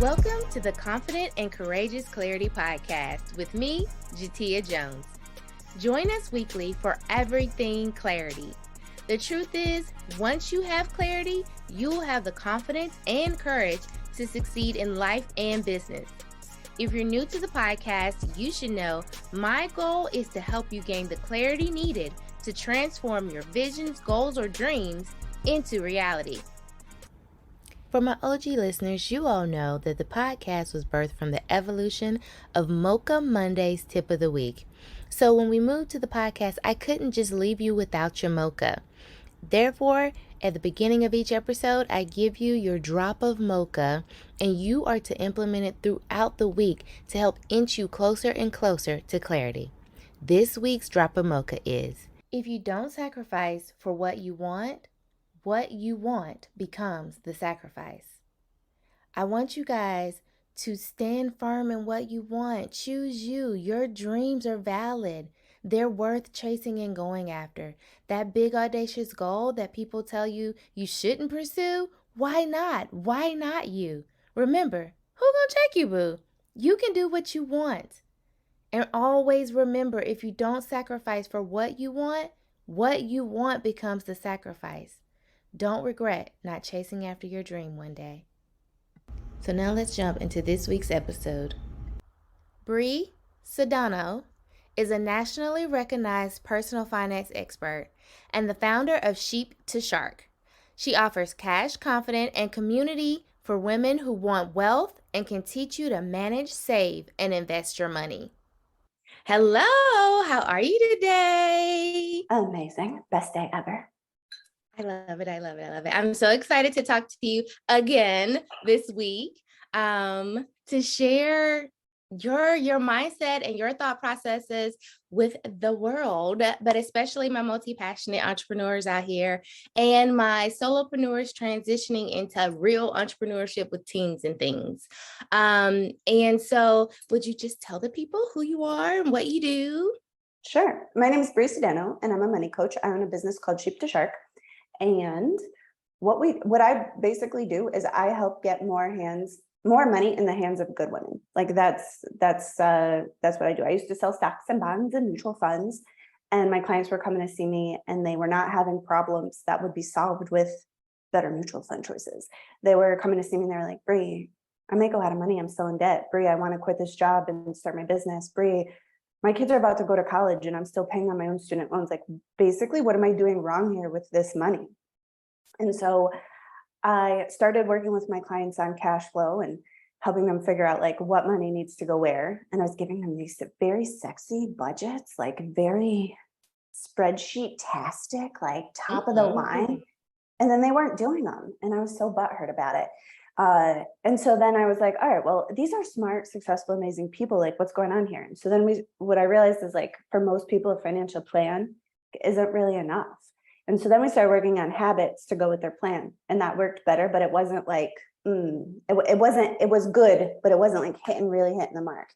Welcome to the Confident and Courageous Clarity Podcast with me, Jatia Jones. Join us weekly for everything clarity. The truth is, once you have clarity, you'll have the confidence and courage to succeed in life and business. If you're new to the podcast, you should know my goal is to help you gain the clarity needed to transform your visions, goals, or dreams into reality. For my OG listeners, you all know that the podcast was birthed from the evolution of Mocha Monday's Tip of the Week. So when we moved to the podcast, I couldn't just leave you without your mocha. Therefore, at the beginning of each episode, I give you your drop of mocha, and you are to implement it throughout the week to help inch you closer and closer to clarity. This week's drop of mocha is: if you don't sacrifice for what you want becomes the sacrifice. I want you guys to stand firm in what you want. Choose you. Your dreams are valid. They're worth chasing and going after. That big audacious goal that people tell you you shouldn't pursue, why not? Why not you? Remember, who gonna check you, boo? You can do what you want. And always remember, if you don't sacrifice for what you want becomes the sacrifice. Don't regret not chasing after your dream one day. So now let's jump into this week's episode. Brie Sodano is a nationally recognized personal finance expert and the founder of Sheep to Shark. She offers cash, confidence, and community for women who want wealth and can teach you to manage, save, and invest your money. Hello, how are you today? Amazing. Best day ever. I love it. I'm so excited to talk to you again this week to share your mindset and your thought processes with the world, but especially my multi-passionate entrepreneurs out here and my solopreneurs transitioning into real entrepreneurship with teams and things. And so would you just tell the people who you are and what you do? Sure. My name is Brie Sodano, and I'm a money coach. I own a business called Sheep to Shark. And what I basically do is I help get more money in the hands of good women. Like that's what I do. I used to sell stocks and bonds and mutual funds, and my clients were coming to see me and they were not having problems that would be solved with better mutual fund choices. They were coming to see me and they were like, Brie, I make a lot of money. I'm still in debt. Brie, I want to quit this job and start my business. Brie, my kids are about to go to college and I'm still paying on my own student loans. Like, basically, what am I doing wrong here with this money? And so I started working with my clients on cash flow and helping them figure out like what money needs to go where. And I was giving them these very sexy budgets, like very spreadsheet-tastic, like top of the line. And then they weren't doing them. And I was so butthurt about it. And so then I was like, all right, well, these are smart, successful, amazing people. Like, what's going on here? And so then what I realized is, like, for most people, a financial plan isn't really enough. And so then we started working on habits to go with their plan, and that worked better, but it wasn't like, it was good, but it wasn't like really hitting the mark.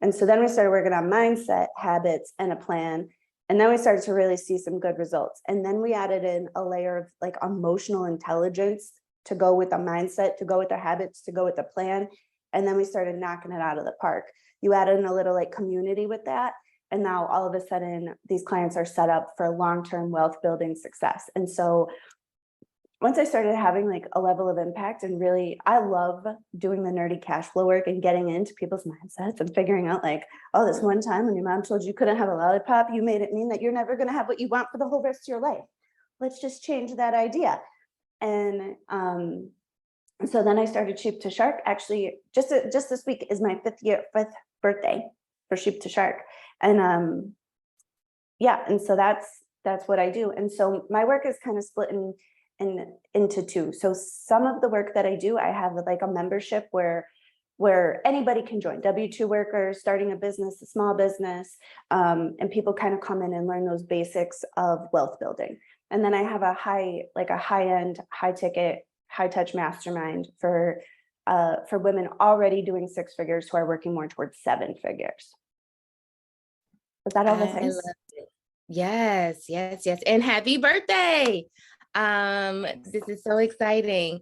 And so then we started working on mindset, habits, and a plan. And then we started to really see some good results. And then we added in a layer of like emotional intelligence to go with the mindset, to go with the habits, to go with the plan. And then we started knocking it out of the park. You add in a little like community with that. And now all of a sudden, these clients are set up for long-term wealth building success. And so once I started having like a level of impact, and really, I love doing the nerdy cash flow work and getting into people's mindsets and figuring out like, oh, this one time when your mom told you couldn't have a lollipop, you made it mean that you're never going to have what you want for the whole rest of your life. Let's just change that idea. And so then I started Sheep to Shark. Actually, just this week is my fifth birthday for Sheep to Shark. And and so that's what I do. And so my work is kind of split into two. So some of the work that I do, I have like a membership where anybody can join, W-2 workers, starting a business, a small business, and people kind of come in and learn those basics of wealth building. And then I have a high-end, high-ticket, high-touch mastermind for women already doing six figures who are working more towards seven figures. Was that all the things? I love it. Yes. And happy birthday. This is so exciting.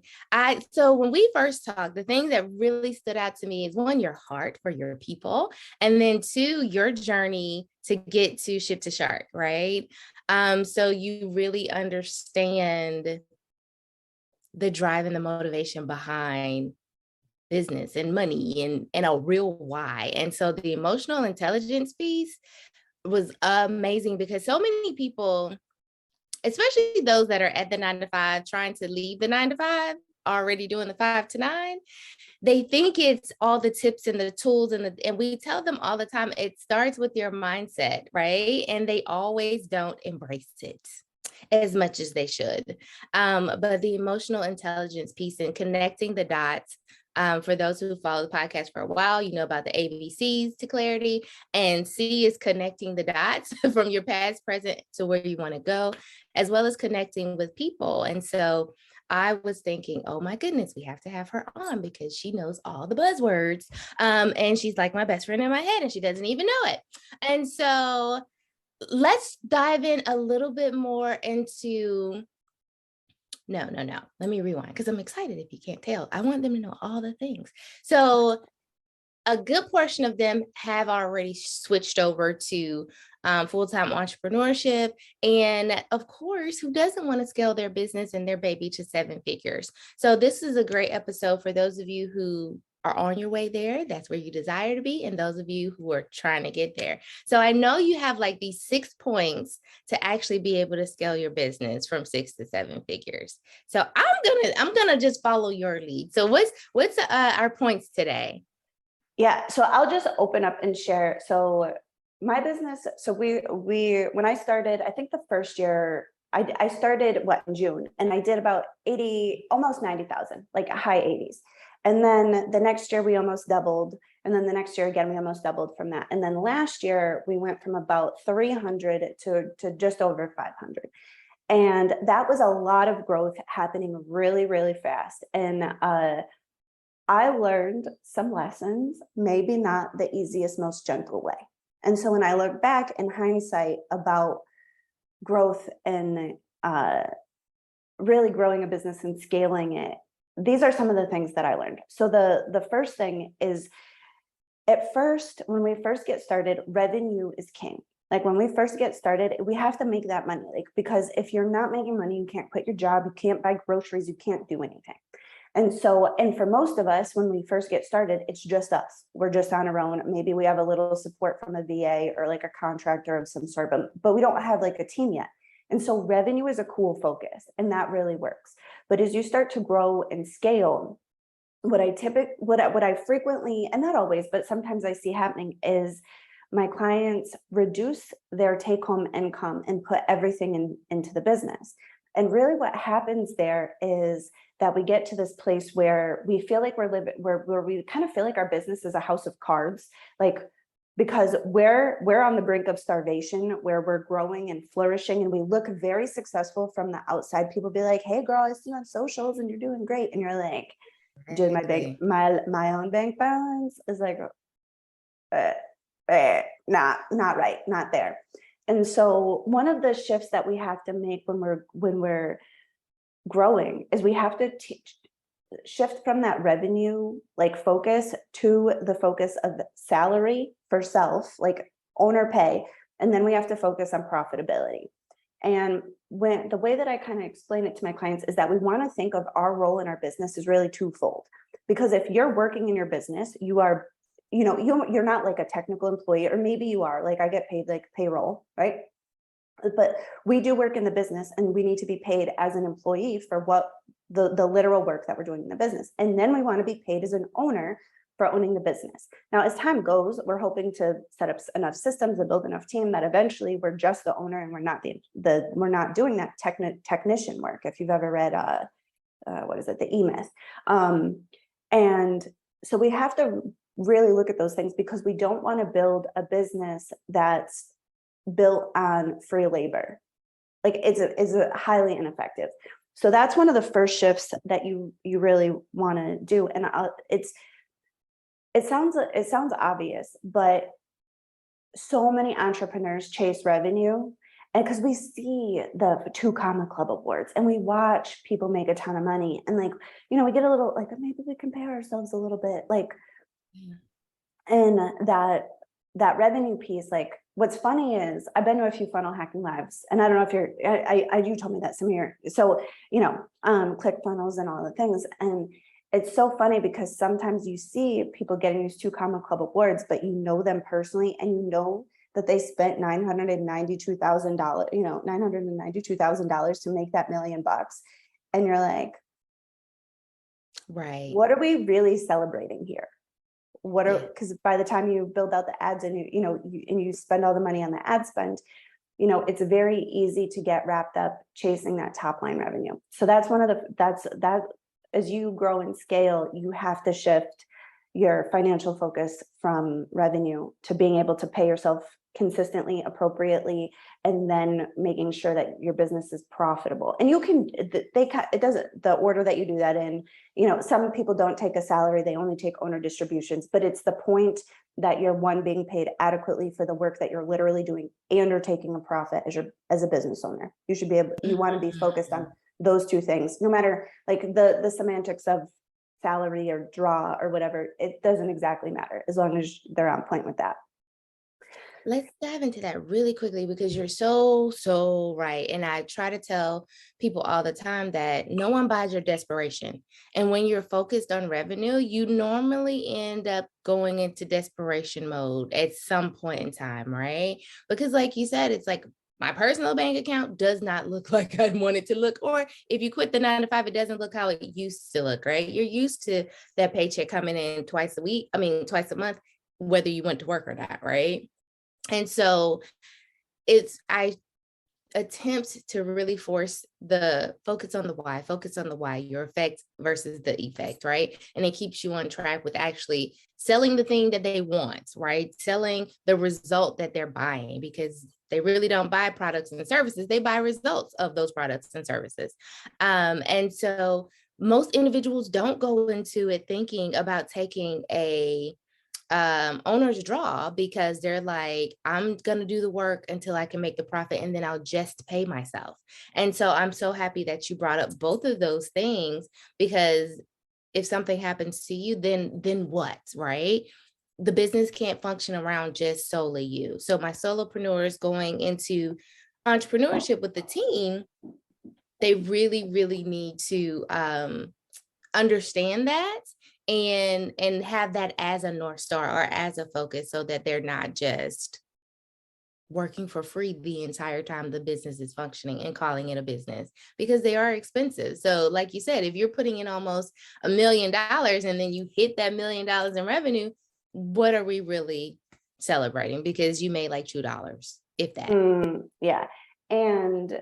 So when we first talked, the thing that really stood out to me is one, your heart for your people, and then two, your journey to get to Ship to Shark, right? So you really understand the drive and the motivation behind business and money and a real why. And so the emotional intelligence piece was amazing because so many people, especially those that are at the 9 to 5, trying to leave the 9 to 5, already doing the 5 to 9, they think it's all the tips and the tools and we tell them all the time, it starts with your mindset, right? And they always don't embrace it as much as they should. But the emotional intelligence piece and connecting the dots, for those who follow the podcast for a while, you know about the ABCs to clarity, and C is connecting the dots from your past, present to where you want to go, as well as connecting with people. And so I was thinking, oh my goodness, we have to have her on because she knows all the buzzwords. And she's like my best friend in my head and she doesn't even know it. And so let's dive in a little bit more into, no. Let me rewind because I'm excited if you can't tell. I want them to know all the things. So a good portion of them have already switched over to full-time entrepreneurship. And of course, who doesn't want to scale their business and their baby to 7 figures? So this is a great episode for those of you who are on your way there. That's where you desire to be. And those of you who are trying to get there. So I know you have like these 6 points to actually be able to scale your business from 6 to 7 figures. So I'm gonna just follow your lead. So what's our points today? Yeah, so I'll just open up and share. So my business, so we when I started, I think the first year I started in June, and I did about 80, almost 90,000, like high 80s. And then the next year we almost doubled. And then the next year again, we almost doubled from that. And then last year we went from about 300 to just over 500. And that was a lot of growth happening really, really fast. And I learned some lessons, maybe not the easiest, most gentle way. And so when I look back in hindsight about growth and really growing a business and scaling it, these are some of the things that I learned. So the first thing is, at first, when we first get started, revenue is king. Like when we first get started, we have to make that money. Like, because if you're not making money, you can't quit your job, you can't buy groceries, you can't do anything. And so, and for most of us, when we first get started, it's just us. We're just on our own. Maybe we have a little support from a VA or like a contractor of some sort, but we don't have like a team yet. And so revenue is a cool focus, and that really works. But as you start to grow and scale, what I frequently, and not always, but sometimes I see happening is my clients reduce their take-home income and put everything into the business. And really what happens there is that we get to this place where we feel like we're living, where we kind of feel like our business is a house of cards, like, because we're on the brink of starvation, where we're growing and flourishing, and we look very successful from the outside. People be like, "Hey, girl, I see you on socials, and you're doing great," and you're like, "Dude, my own bank balance is like, not right, not there." And so one of the shifts that we have to make when we're growing is we have to shift from that revenue like focus to the focus of salary for self, like owner pay, and then we have to focus on profitability. And when the way that I kind of explain it to my clients is that we want to think of our role in our business is really twofold. Because if you're working in your business, you are, you're not like a technical employee, or maybe you are, like I get paid like payroll, right? But we do work in the business, and we need to be paid as an employee for what the literal work that we're doing in the business. And then we want to be paid as an owner for owning the business. Now, as time goes, we're hoping to set up enough systems and build enough team that eventually we're just the owner, and we're not doing that technician work. If you've ever read what is it, the E-Myth. And so we have to really look at those things, because we don't want to build a business that's built on free labor. Like it's a highly ineffective. So that's one of the first shifts that you really want to do. And it sounds obvious, but so many entrepreneurs chase revenue And because we see the 2 Comma Club awards and we watch people make a ton of money, and like, we get a little like, maybe we compare ourselves a little bit, like, and that revenue piece. Like, what's funny is I've been to a few funnel hacking lives, and I don't know if you told me that, Samir. So, click funnels and all the things. And it's so funny because sometimes you see people getting these 2 Comma Club awards, but you know them personally, and you know that they spent $992,000, $992,000 to make that $1 million. And you're like, Right. what are we really celebrating here? Yeah. Because by the time you build out the ads and you spend all the money on the ad spend, it's very easy to get wrapped up chasing that top line revenue. So that's that as you grow and scale, you have to shift your financial focus from revenue to being able to pay yourself consistently, appropriately, and then making sure that your business is profitable. And you can, it doesn't, the order that you do that in, some people don't take a salary, they only take owner distributions, but it's the point that you're being paid adequately for the work that you're literally doing and you're taking a profit as a business owner. You should be able, you want to be focused on those two things, no matter like the semantics of salary or draw or whatever. It doesn't exactly matter as long as they're on point with that. Let's dive into that really quickly because you're so right. And I try to tell people all the time that no one buys your desperation. And when you're focused on revenue, you normally end up going into desperation mode at some point in time, right? Because like you said, it's like my personal bank account does not look like I'd want it to look. Or if you quit the 9 to 5, it doesn't look how it used to look, right? You're used to that paycheck coming in twice a month, whether you went to work or not, right? And so I attempt to really force the focus on the why, your effect versus the effect, right? And it keeps you on track with actually selling the thing that they want, right? Selling the result that they're buying, because they really don't buy products and services, they buy results of those products and services. And so most individuals don't go into it thinking about taking a owner's draw, because they're like, I'm gonna do the work until I can make the profit and then I'll just pay myself. And so I'm so happy that you brought up both of those things, because if something happens to you, then what, right? The business can't function around just solely you. So my solopreneurs going into entrepreneurship with the team, they really need to understand that and have that as a North Star or as a focus, so that they're not just working for free the entire time the business is functioning and calling it a business, because they are expensive. So like you said, if you're putting in almost $1 million and then you hit that $1 million in revenue, what are we really celebrating? Because you made like $2, if that. Yeah. And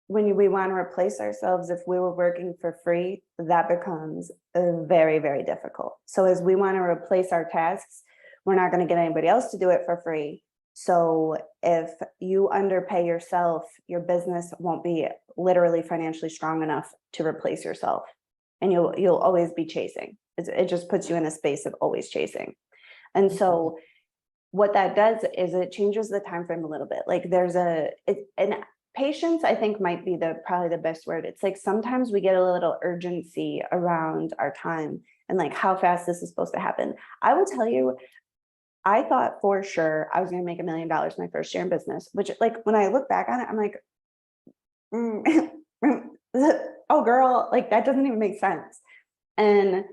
when we want to replace ourselves, if we were working for free, that becomes very, very difficult. So as we want to replace our tasks, we're not going to get anybody else to do it for free. So if you underpay yourself, your business won't be literally financially strong enough to replace yourself. And you'll always be chasing. It just puts you in a space of always chasing. And so what that does is it changes the time frame a little bit. Like and patience, I think, might be probably the best word. It's like sometimes we get a little urgency around our time and like how fast this is supposed to happen. I will tell you, I thought for sure I was going to make $1 million my first year in business, which, like, when I look back on it, I'm like, oh girl, like that doesn't even make sense. And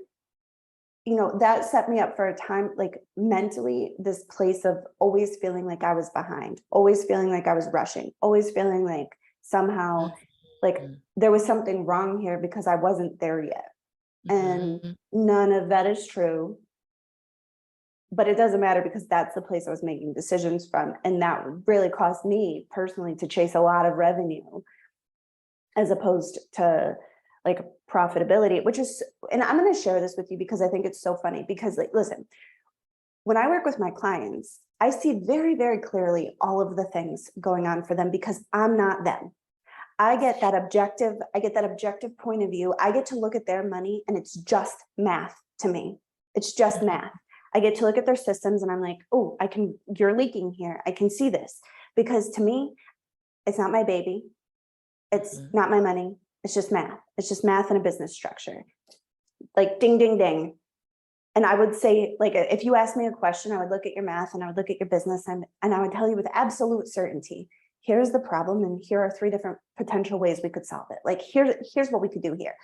that set me up for a time, like mentally, this place of always feeling like I was behind, always feeling like I was rushing, always feeling like somehow like there was something wrong here because I wasn't there yet. And none of that is true. But it doesn't matter, because that's the place I was making decisions from. And that really caused me personally to chase a lot of revenue as opposed to like profitability, which is, and I'm going to share this with you because I think it's so funny. Because, like, listen, when I work with my clients, I see very, very clearly all of the things going on for them because I'm not them. I get that objective point of view. I get to look at their money and it's just math to me. It's just math. I get to look at their systems and I'm like, oh, you're leaking here. I can see this. because to me, it's not my baby. It's not my money. It's just math. It's just math and a business structure. Like ding, ding, ding. And I would say, like, if you asked me a question, I would look at your math and I would look at your business and I would tell you with absolute certainty, here's the problem. And here are 3 different potential ways we could solve it. Like, here's what we could do here.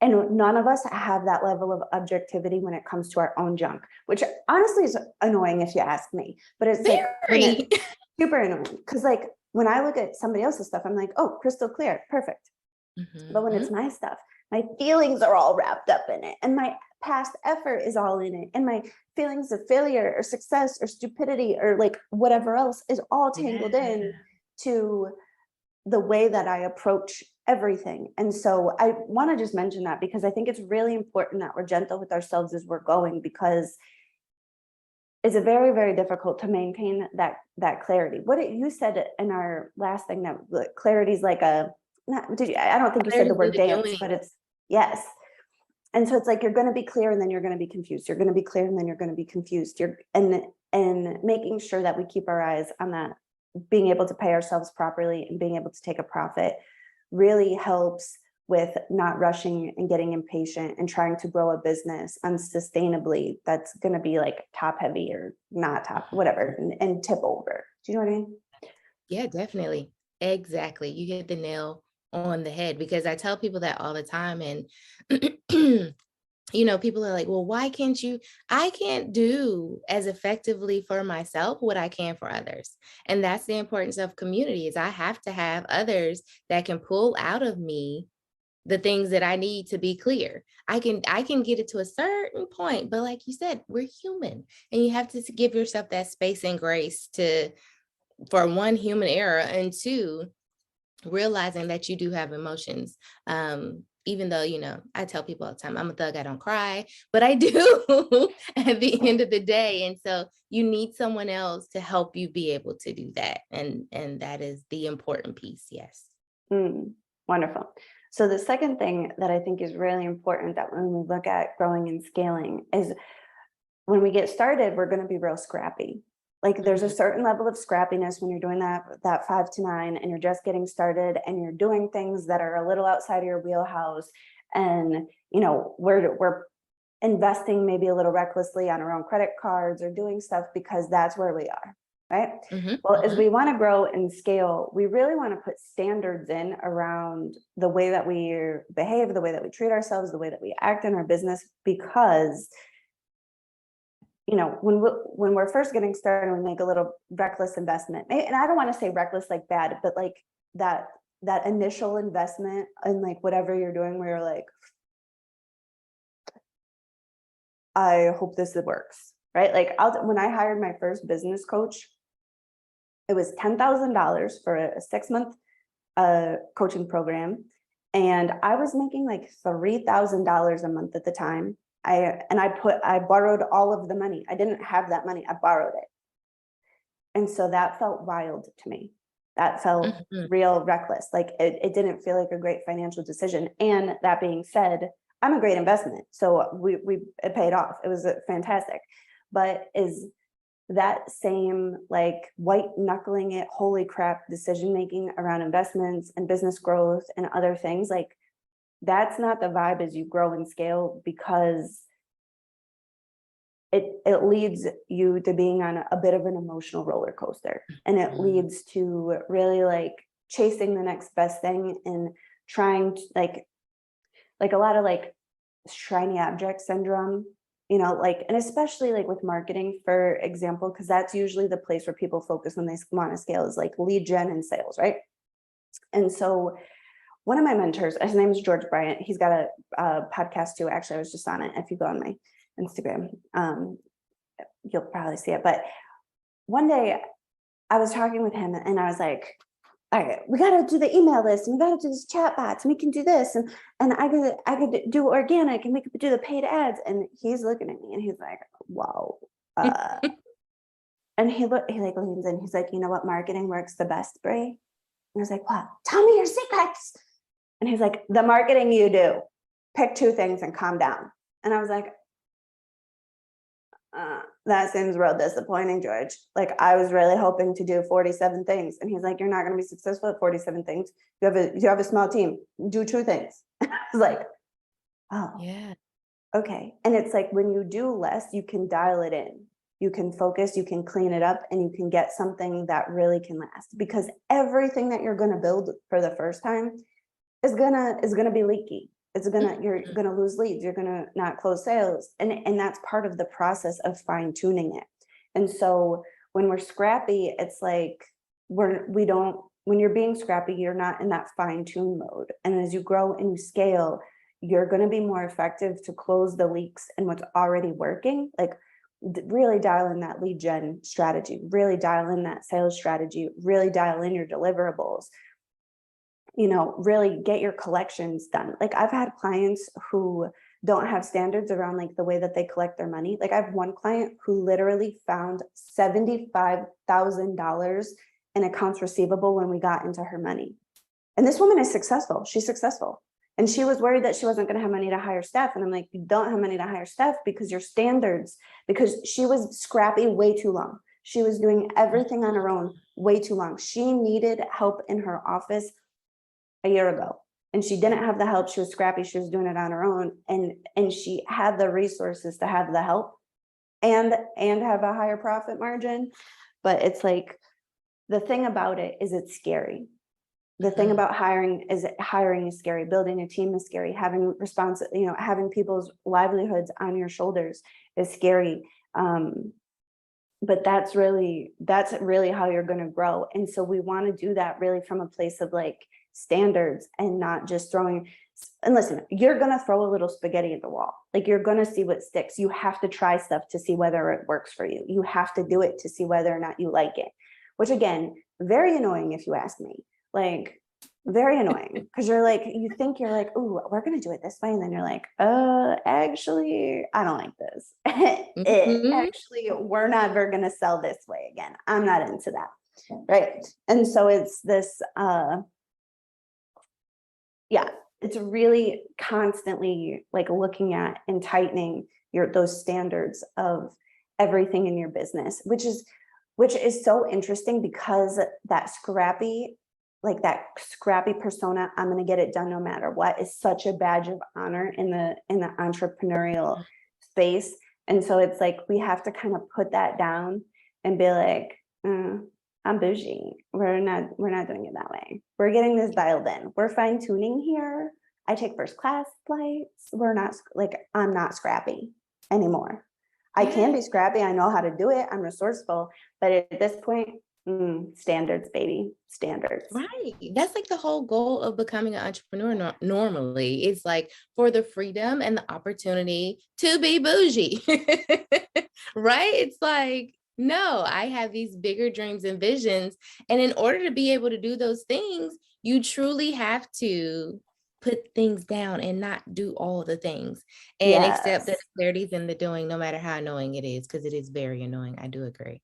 And none of us have that level of objectivity when it comes to our own junk, which honestly is annoying if you ask me, but it's like super annoying. Cause like when I look at somebody else's stuff, I'm like, oh, crystal clear, perfect. But when it's my stuff, my feelings are all wrapped up in it, and my past effort is all in it, and my feelings of failure or success or stupidity or like whatever else is all tangled in to the way that I approach everything. And so I want to just mention that because I think it's really important that we're gentle with ourselves as we're going, because it's very, very difficult to maintain that clarity. You said in our last thing that clarity is like I don't think you said the word dance, but it's yes. And so it's like you're going to be clear and then you're going to be confused. You're going to be clear and then you're going to be confused. And making sure that we keep our eyes on that, being able to pay ourselves properly and being able to take a profit really helps with not rushing and getting impatient and trying to grow a business unsustainably that's going to be like top heavy or not top, whatever, and tip over. Do you know what I mean? Yeah, definitely. Exactly. You hit the nail on the head, because I tell people that all the time. And, people are like, well, why can't you? I can't do as effectively for myself what I can for others. And that's the importance of community, is I have to have others that can pull out of me the things that I need to be clear. I can get it to a certain point, but like you said, we're human, and you have to give yourself that space and grace for 1, human error, and 2, realizing that you do have emotions. Even though, I tell people all the time, I'm a thug, I don't cry, but I do at the end of the day. And so you need someone else to help you be able to do that. And that is the important piece. Yes. Wonderful. So the second thing that I think is really important that when we look at growing and scaling is when we get started, we're going to be real scrappy. Like there's a certain level of scrappiness when you're doing that 5 to 9 and you're just getting started and you're doing things that are a little outside of your wheelhouse. And, we're investing maybe a little recklessly on our own credit cards or doing stuff because that's where we are. Right. Well, as we want to grow and scale, we really want to put standards in around the way that we behave, the way that we treat ourselves, the way that we act in our business, because when we're first getting started, we make a little reckless investment. And I don't want to say reckless like bad, but like that initial investment in like whatever you're doing where you're like, I hope this works, right? Like when I hired my first business coach, it was $10,000 for a 6-month coaching program. And I was making like $3,000 a month at the time. I borrowed all of the money. I didn't have that money. I borrowed it. And so that felt wild to me. That felt real reckless. Like it didn't feel like a great financial decision. And that being said, I'm a great investment. So it paid off. It was fantastic. But is that same like white knuckling it, holy crap, decision-making around investments and business growth and other things, like that's not the vibe as you grow and scale, because it leads you to being on a bit of an emotional roller coaster, and it leads to really like chasing the next best thing and trying to like a lot of like shiny object syndrome, and especially like with marketing, for example, because that's usually the place where people focus when they want to scale, is like lead gen and sales, right? And so one of my mentors, his name is George Bryant. He's got a podcast too. Actually, I was just on it. If you go on my Instagram, you'll probably see it. But one day I was talking with him and I was like, all right, we got to do the email list and we got to do this chat bots and we can do this. And I could do organic and we could do the paid ads. And he's looking at me and he's like, wow. And he like leans in. He's like, you know what marketing works the best, Brie? And I was like, what? Tell me your secrets. And he's like, the marketing you do. Pick 2 things and calm down. And I was like, that seems real disappointing, George. Like, I was really hoping to do 47 things. And he's like, you're not going to be successful at 47 things. You have a small team. Do 2 things. I was like, oh, Yeah. okay. And it's like, when you do less, you can dial it in. You can focus, you can clean it up, and you can get something that really can last, because everything that you're going to build for the first time is gonna be leaky. You're gonna lose leads. You're gonna not close sales, and that's part of the process of fine tuning it. And so when we're scrappy, it's like we don't. When you're being scrappy, you're not in that fine tune mode. And as you grow and you scale, you're gonna be more effective to close the leaks and what's already working. Like, really dial in that lead gen strategy. Really dial in that sales strategy. Really dial in your deliverables, really get your collections done. Like, I've had clients who don't have standards around like the way that they collect their money. Like, I have one client who literally found $75,000 in accounts receivable when we got into her money. And this woman is successful. She's successful. And she was worried that she wasn't going to have money to hire staff. And I'm like, you don't have money to hire staff because your standards, because she was scrappy way too long. She was doing everything on her own way too long. She needed help in her office a year ago, and she didn't have the help. She was scrappy. She was doing it on her own, and she had the resources to have the help and have a higher profit margin. But it's like, the thing about it is, it's scary. The thing about hiring is scary. Building a team is scary. Having having people's livelihoods on your shoulders is scary. But that's really how you're going to grow. And so we want to do that really from a place of like standards, and not just throwing. And listen, you're going to throw a little spaghetti at the wall. Like, you're going to see what sticks. You have to try stuff to see whether it works for you. You have to do it to see whether or not you like it, which, again, very annoying if you ask me. Like, very annoying, because you're like, you're like, oh, we're going to do it this way. And then you're like, actually, I don't like this. Actually, we're never going to sell this way again. I'm not into that. Right. And so it's this, it's really constantly like looking at and tightening those standards of everything in your business, which is so interesting, because that scrappy persona, I'm going to get it done no matter what, is such a badge of honor in the entrepreneurial space. And so it's like, we have to kind of put that down and be like, I'm bougie. We're not doing it that way. We're getting this dialed in. We're fine tuning here. I take first class flights. I'm not scrappy anymore. I can be scrappy. I know how to do it. I'm resourceful. But at this point, standards, baby, standards. Right. That's like the whole goal of becoming an entrepreneur. Normally, it's like for the freedom and the opportunity to be bougie. Right? It's like, no, I have these bigger dreams and visions. And in order to be able to do those things, you truly have to put things down and not do all the things, and accept that Yes. clarity's in the doing, no matter how annoying it is, because it is very annoying. I do agree.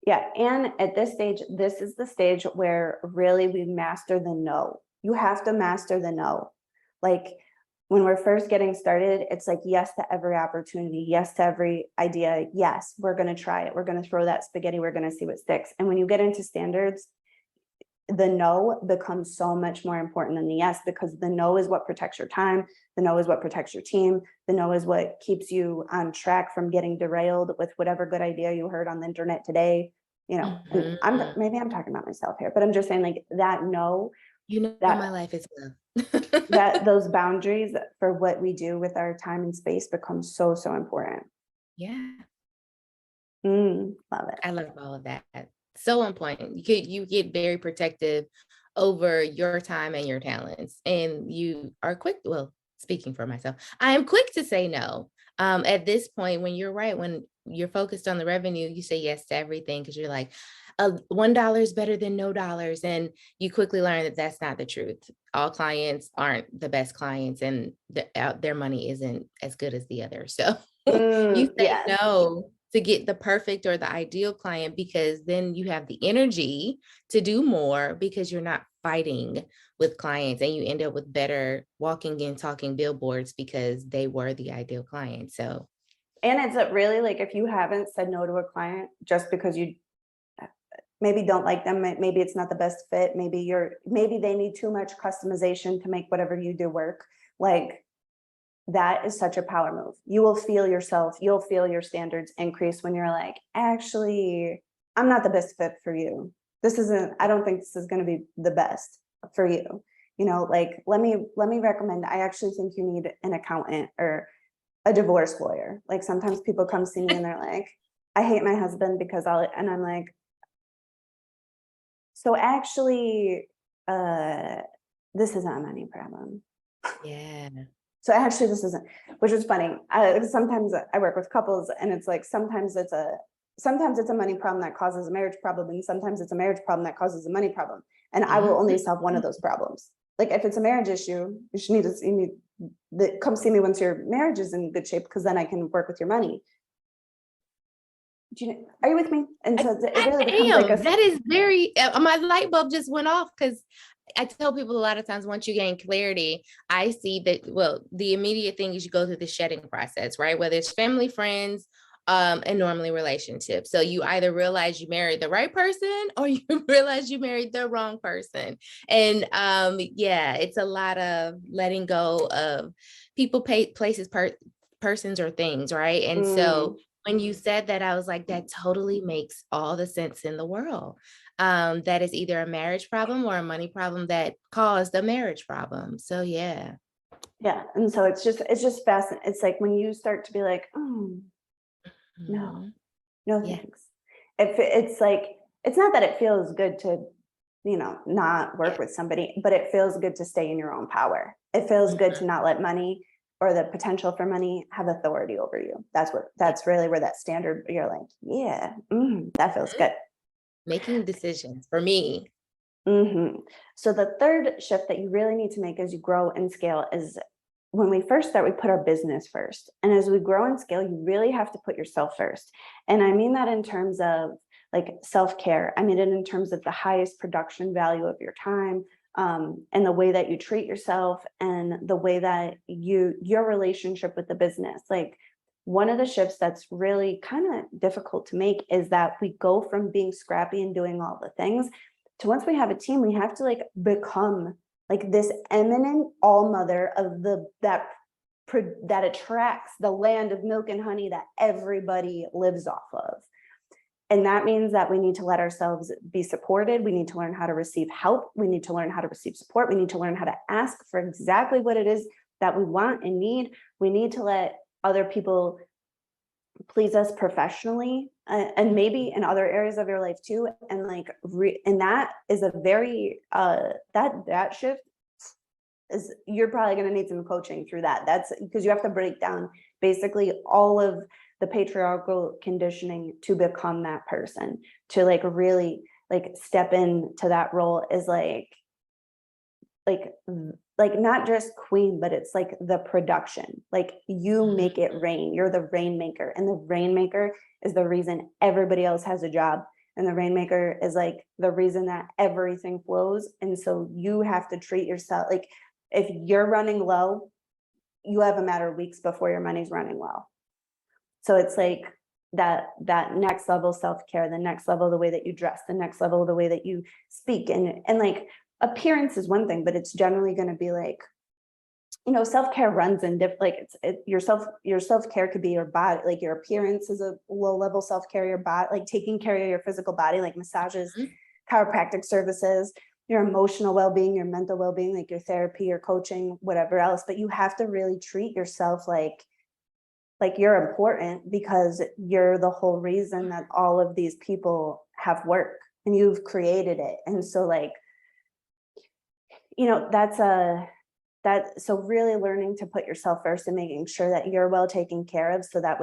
Yeah. And at this stage, this is the stage where really we master the no. You have to master the no. Like, when we're first getting started, it's like, yes to every opportunity, yes to every idea. Yes, we're going to try it. We're going to throw that spaghetti. We're going to see what sticks. And when you get into standards, the no becomes so much more important than the yes, because the no is what protects your time. The no is what protects your team. The no is what keeps you on track from getting derailed with whatever good idea you heard on the internet today. And maybe I'm talking about myself here, but I'm just saying, like, that no, My that life is love. that those boundaries for what we do with our time and space become so, so important. Yeah. Love it. I love all of that. So on point. You get very protective over your time and your talents, and you are quick. Well, speaking for myself, I am quick to say no. At this point, when you're right, when you're focused on the revenue, you say yes to everything, because you're like, $1 is better than no dollars, and you quickly learn that that's not the truth. All clients aren't the best clients, and their money isn't as good as the other. So you say Yes. no to get the perfect or the ideal client, because then you have the energy to do more, because you're not fighting with clients, and you end up with better walking and talking billboards because they were the ideal client. So And it's really like, if you haven't said no to a client just because you maybe don't like them, maybe it's not the best fit, maybe they need too much customization to make whatever you do work, like that is such a power move. You will feel yourself, you'll feel your standards increase when you're like, actually, I'm not the best fit for you. I don't think this is going to be the best for you. You know, like, let me recommend, I actually think you need an accountant or a divorce lawyer. Like, sometimes people come see me and they're like, I hate my husband because and I'm like, so actually, this isn't a money problem. Yeah. So actually, this isn't, which is funny. Sometimes I work with couples, and it's like sometimes it's a money problem that causes a marriage problem, and sometimes it's a marriage problem that causes a money problem. And I will only solve one of those problems. Like, if it's a marriage issue, you need come see me once your marriage is in good shape, because then I can work with your money. Are you with me? And so it really becomes like that is very, my light bulb just went off, because I tell people a lot of times, once you gain clarity, I see that, well, the immediate thing is you go through the shedding process, right? Whether it's family, friends, and normally relationships. So you either realize you married the right person, or you realize you married the wrong person. And yeah, it's a lot of letting go of people, places, persons, or things, right? And so when you said that, I was like, that totally makes all the sense in the world. That is either a marriage problem or a money problem that caused a marriage problem. So yeah. Yeah. And so it's just fascinating. It's like when you start to be like, oh, no, thanks. If it's like, it's not that it feels good to, not work with somebody, but it feels good to stay in your own power. It feels good to not let money or the potential for money have authority over you. That's really where that standard, you're like, yeah, that feels good. Making decisions for me. So the third shift that you really need to make as you grow and scale is, when we first start, we put our business first. And as we grow and scale, you really have to put yourself first. And I mean that in terms of like self-care. I mean it in terms of the highest production value of your time, and the way that you treat yourself, and the way that your relationship with the business. Like, one of the shifts that's really kind of difficult to make is that we go from being scrappy and doing all the things to, once we have a team, we have to like become like this eminent all mother of that attracts the land of milk and honey that everybody lives off of. And that means that we need to let ourselves be supported. We need to learn how to receive help. We need to learn how to receive support. We need to learn how to ask for exactly what it is that we want and need. We need to let other people please us professionally, and maybe in other areas of your life too. And like, and that is a very, that shift is, you're probably going to need some coaching through that. That's because you have to break down basically all of the patriarchal conditioning to become that person, to like really like step into that role is like not just queen, but it's like the production. Like, you make it rain. You're the rainmaker, and the rainmaker is the reason everybody else has a job. And the rainmaker is like the reason that everything flows. And so you have to treat yourself like, if you're running low, you have a matter of weeks before your money's running low. So it's like that next level self-care, the next level, the way that you dress, the next level, the way that you speak, and like, appearance is one thing, but it's generally going to be like, self-care runs in different, like your self-care could be your body, like your appearance is a low level self-care, your body, like taking care of your physical body, like massages, chiropractic services, your emotional well-being, your mental well-being, like your therapy, your coaching, whatever else. But you have to really treat yourself like you're important, because you're the whole reason that all of these people have work, and you've created it. And so like, so really learning to put yourself first and making sure that you're well taken care of, so that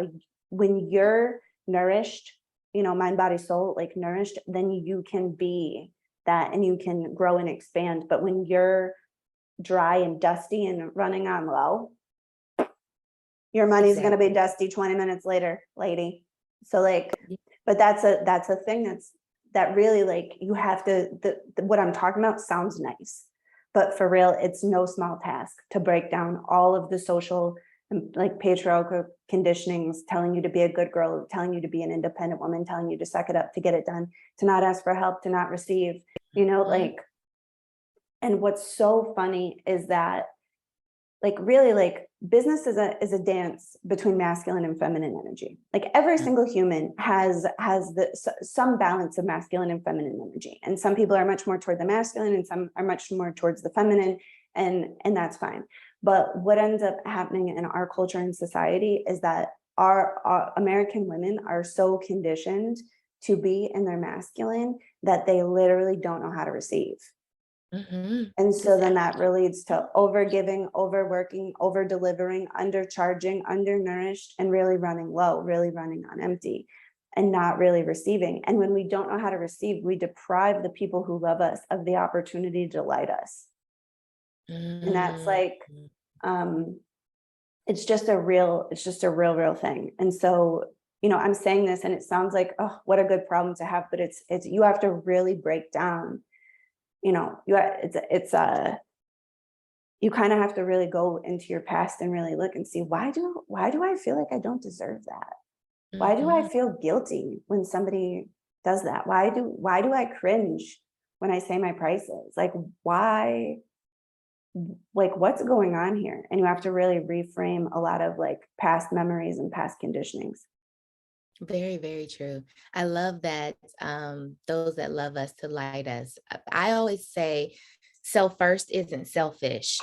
when you're nourished, mind, body, soul, like nourished, then you can be that, and you can grow and expand. But when you're dry and dusty and running on low, your money's going to be dusty 20 minutes later, lady. So like, but that's a thing that really, like, you have to, what I'm talking about sounds nice, but for real, it's no small task to break down all of the social like patriarchal conditionings telling you to be a good girl, telling you to be an independent woman, telling you to suck it up, to get it done, to not ask for help, to not receive, like, and what's so funny is that like really like business is a dance between masculine and feminine energy. Like every single human has some balance of masculine and feminine energy, and some people are much more toward the masculine and some are much more towards the feminine, and that's fine. But what ends up happening in our culture and society is that our American women are so conditioned to be in their masculine that they literally don't know how to receive. And so then that leads to overgiving, overworking, over delivering, undercharging, undernourished, and really running low, really running on empty, and not really receiving. And when we don't know how to receive, we deprive the people who love us of the opportunity to delight us. And that's like, it's just a real thing. And so, I'm saying this and it sounds like, oh, what a good problem to have, but it's you have to really break down, you kind of have to really go into your past and really look and see, why do I feel like I don't deserve that? Why do I feel guilty when somebody does that? Why do I cringe when I say my prices? Like, why? Like, what's going on here? And you have to really reframe a lot of like past memories and past conditionings. Very, very true. I love that those that love us to light us. I always say self first isn't selfish.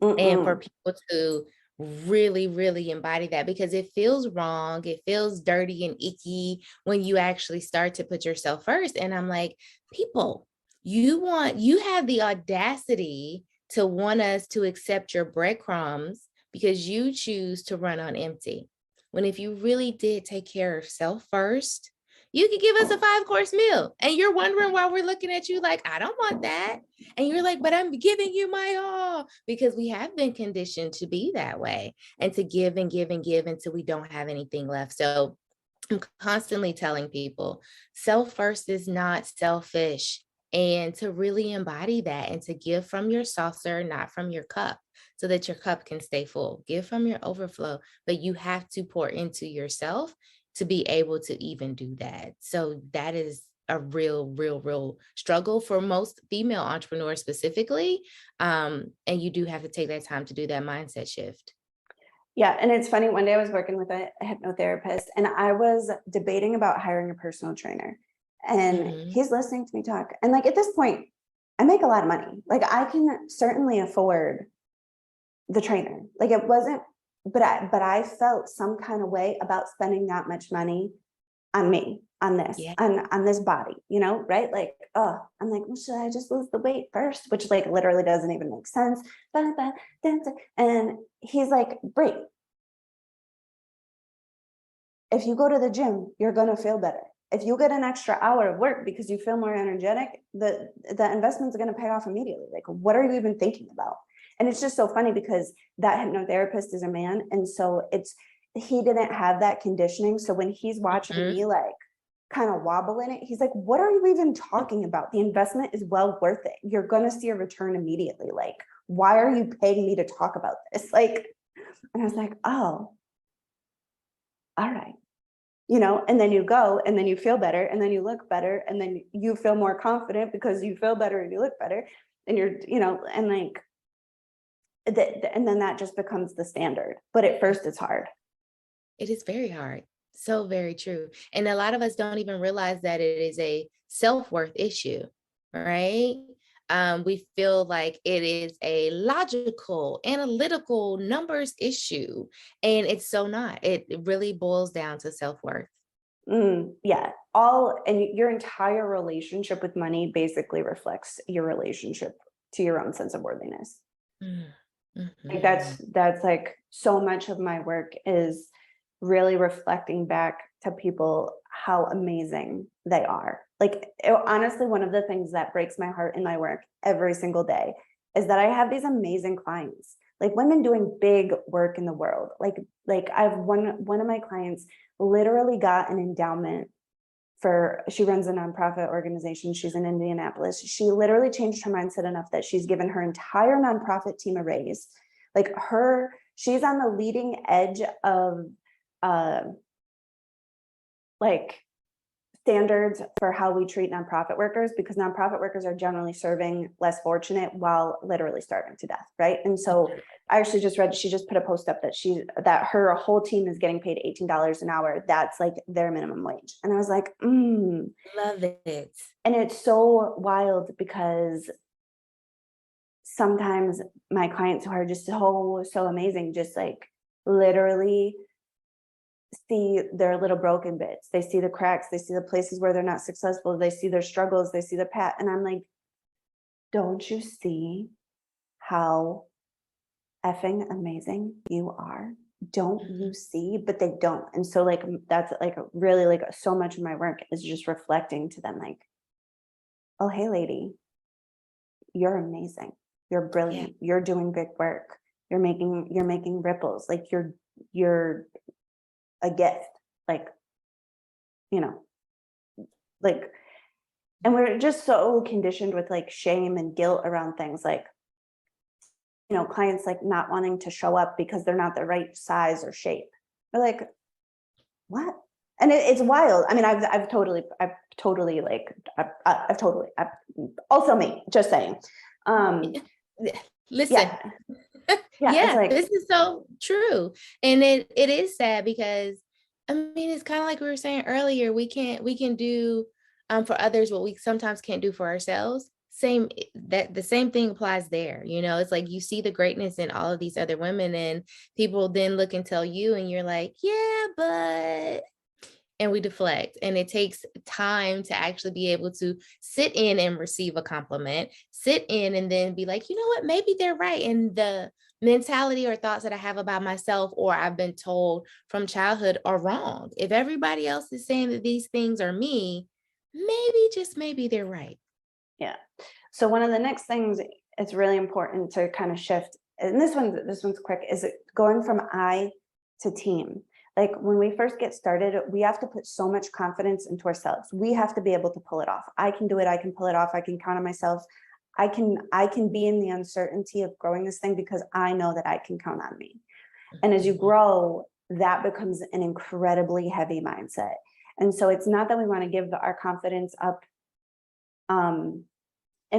And for people to really, really embody that, because it feels wrong, it feels dirty and icky when you actually start to put yourself first. And I'm like, people, you have the audacity to want us to accept your breadcrumbs because you choose to run on empty. When if you really did take care of self first, you could give us a 5-course meal. And you're wondering why we're looking at you like, I don't want that. And you're like, but I'm giving you my all, because we have been conditioned to be that way and to give and give and give until we don't have anything left. So I'm constantly telling people self first is not selfish, and to really embody that and to give from your saucer, not from your cup, so that your cup can stay full. Give from your overflow, but you have to pour into yourself to be able to even do that. So that is a real struggle for most female entrepreneurs specifically. And you do have to take that time to do that mindset shift. Yeah. And it's funny, one day I was working with a hypnotherapist and I was debating about hiring a personal trainer, and he's listening to me talk. And like, at this point, I make a lot of money. Like, I can certainly afford the trainer. Like, it wasn't, but I felt some kind of way about spending that much money on me, on this, on this body, right? Like, oh, I'm like, well, should I just lose the weight first? Which like literally doesn't even make sense. And he's like, Brie, if you go to the gym, you're going to feel better. If you get an extra hour of work because you feel more energetic, the investment's going to pay off immediately. Like, what are you even thinking about? And it's just so funny because that hypnotherapist is a man. And so he didn't have that conditioning. So when he's watching me like kind of wobble in it, he's like, what are you even talking about? The investment is well worth it. You're going to see a return immediately. Like, why are you paying me to talk about this? Like, and I was like, oh, all right. And then you go and then you feel better and then you look better and then you feel more confident because you feel better and you look better and you're, and like, and then that just becomes the standard. But at first it's hard. It is very hard. So very true. And a lot of us don't even realize that it is a self-worth issue, right? We feel like it is a logical, analytical numbers issue, and it's so not. It really boils down to self-worth. Yeah. And your entire relationship with money basically reflects your relationship to your own sense of worthiness. Like that's like so much of my work is really reflecting back to people how amazing they are. Like, honestly, one of the things that breaks my heart in my work every single day is that I have these amazing clients, like women doing big work in the world. Like I have one of my clients literally got an endowment she runs a nonprofit organization. She's in Indianapolis. She literally changed her mindset enough that she's given her entire nonprofit team a raise. Like, she's on the leading edge of like standards for how we treat nonprofit workers, because nonprofit workers are generally serving less fortunate while literally starving to death, right? And so I actually just read, she just put a post up that her whole team is getting paid $18 an hour. That's like their minimum wage. And I was like, Love it. And it's so wild because sometimes my clients who are just so amazing, just like literally see their little broken bits. They see the cracks. They see the places where they're not successful. They see their struggles. They see the path. And I'm like, don't you see how effing amazing you are? Don't you see? But they don't. And so like, that's like really like so much of my work is just reflecting to them like, oh, hey lady, you're amazing. You're brilliant. Yeah. You're doing good work. You're making ripples. Like you're a gift, like, you know, like, and we're just so conditioned with like shame and guilt around things like, you know, clients like not wanting to show up because they're not the right size or shape. They're like, what? And it's wild. I mean, I've totally also me, just saying. Listen. Yeah, like, this is so true. And it is sad because I mean, it's kind of like we were saying earlier, we can do for others what we sometimes can't do for ourselves. The same thing applies there. You know, it's like you see the greatness in all of these other women and people then look and tell you and you're like, yeah, but, and we deflect. And it takes time to actually be able to sit in and receive a compliment, sit in and then be like, you know what, maybe they're right. And the mentality or thoughts that I have about myself or I've been told from childhood are wrong. If everybody else is saying that these things are me, maybe, just maybe they're right. Yeah. So one of the next things it's really important to kind of shift, and this one's quick, is going from I to team. Like when we first get started, we have to put so much confidence into ourselves. We have to be able to pull it off. I can do it. I can pull it off. I can count on myself. I can be in the uncertainty of growing this thing because I know that I can count on me. And as you grow, that becomes an incredibly heavy mindset. And so it's not that we want to give our confidence up in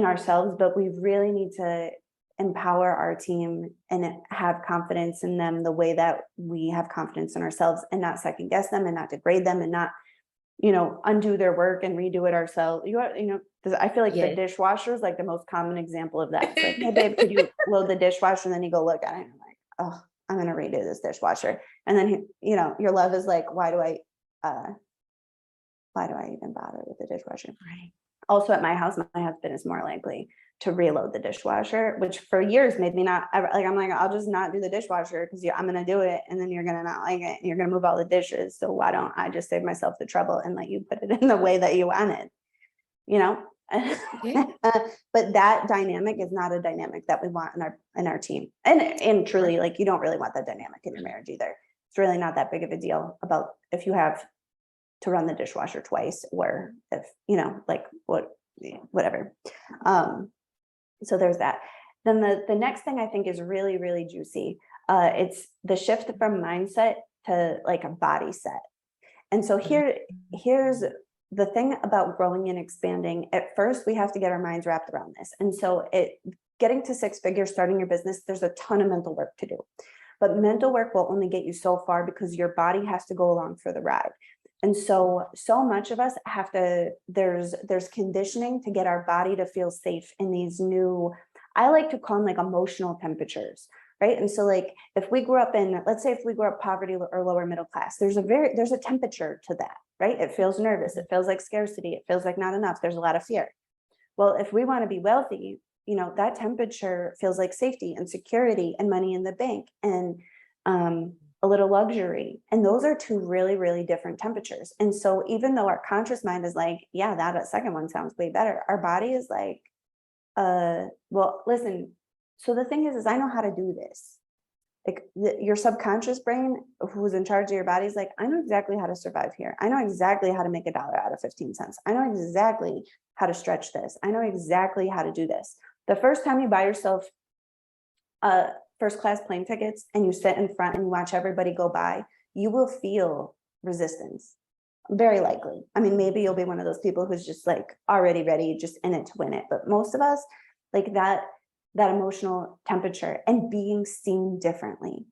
ourselves, but we really need to empower our team and have confidence in them the way that we have confidence in ourselves, and not second guess them and not degrade them and not, you know, undo their work and redo it ourselves. You know, I feel like the dishwasher is like the most common example of that. It's like, hey babe, could you load the dishwasher? And then you go look at it and you're like, oh, I'm going to redo this dishwasher. And then, you know, your love is like, why do I even bother with the dishwasher? Right. Also at my house, my husband is more likely to reload the dishwasher, which for years made me not like, I'm like, I'll just not do the dishwasher because I'm going to do it. And then you're going to not like it. You're going to move all the dishes. So why don't I just save myself the trouble and let you put it in the way that you wanted, you know? Yeah. But that dynamic is not a dynamic that we want in our team. And truly, like, you don't really want that dynamic in your marriage either. It's really not that big of a deal about if you have to run the dishwasher twice, or if, you know, like whatever. So there's that. Then the next thing I think is really, really juicy. It's the shift from mindset to like a body set. And so here's the thing about growing and expanding. At first, we have to get our minds wrapped around this. And so getting to 6 figures, starting your business, there's a ton of mental work to do. But mental work will only get you so far because your body has to go along for the ride. And so much of us have to, there's conditioning to get our body to feel safe in these new, I like to call them like emotional temperatures, right? And so like, if we grew up in, let's say if we grew up poverty or lower middle class, there's a temperature to that, right? It feels nervous. It feels like scarcity. It feels like not enough. There's a lot of fear. Well, if we want to be wealthy, you know, that temperature feels like safety and security and money in the bank and, a little luxury. And those are two really, really different temperatures. And so even though our conscious mind is like, yeah, that second one sounds way better, our body is like, well, listen, so the thing is I know how to do this. Like your subconscious brain, who's in charge of your body, is like, I know exactly how to survive here. I know exactly how to make $1 out of 15 cents. I know exactly how to stretch this. I know exactly how to do this. The first time you buy yourself first class plane tickets and you sit in front and you watch everybody go by, you will feel resistance. Very likely. I mean, maybe you'll be one of those people who's just like already ready, just in it to win it. But most of us, like that emotional temperature and being seen differently,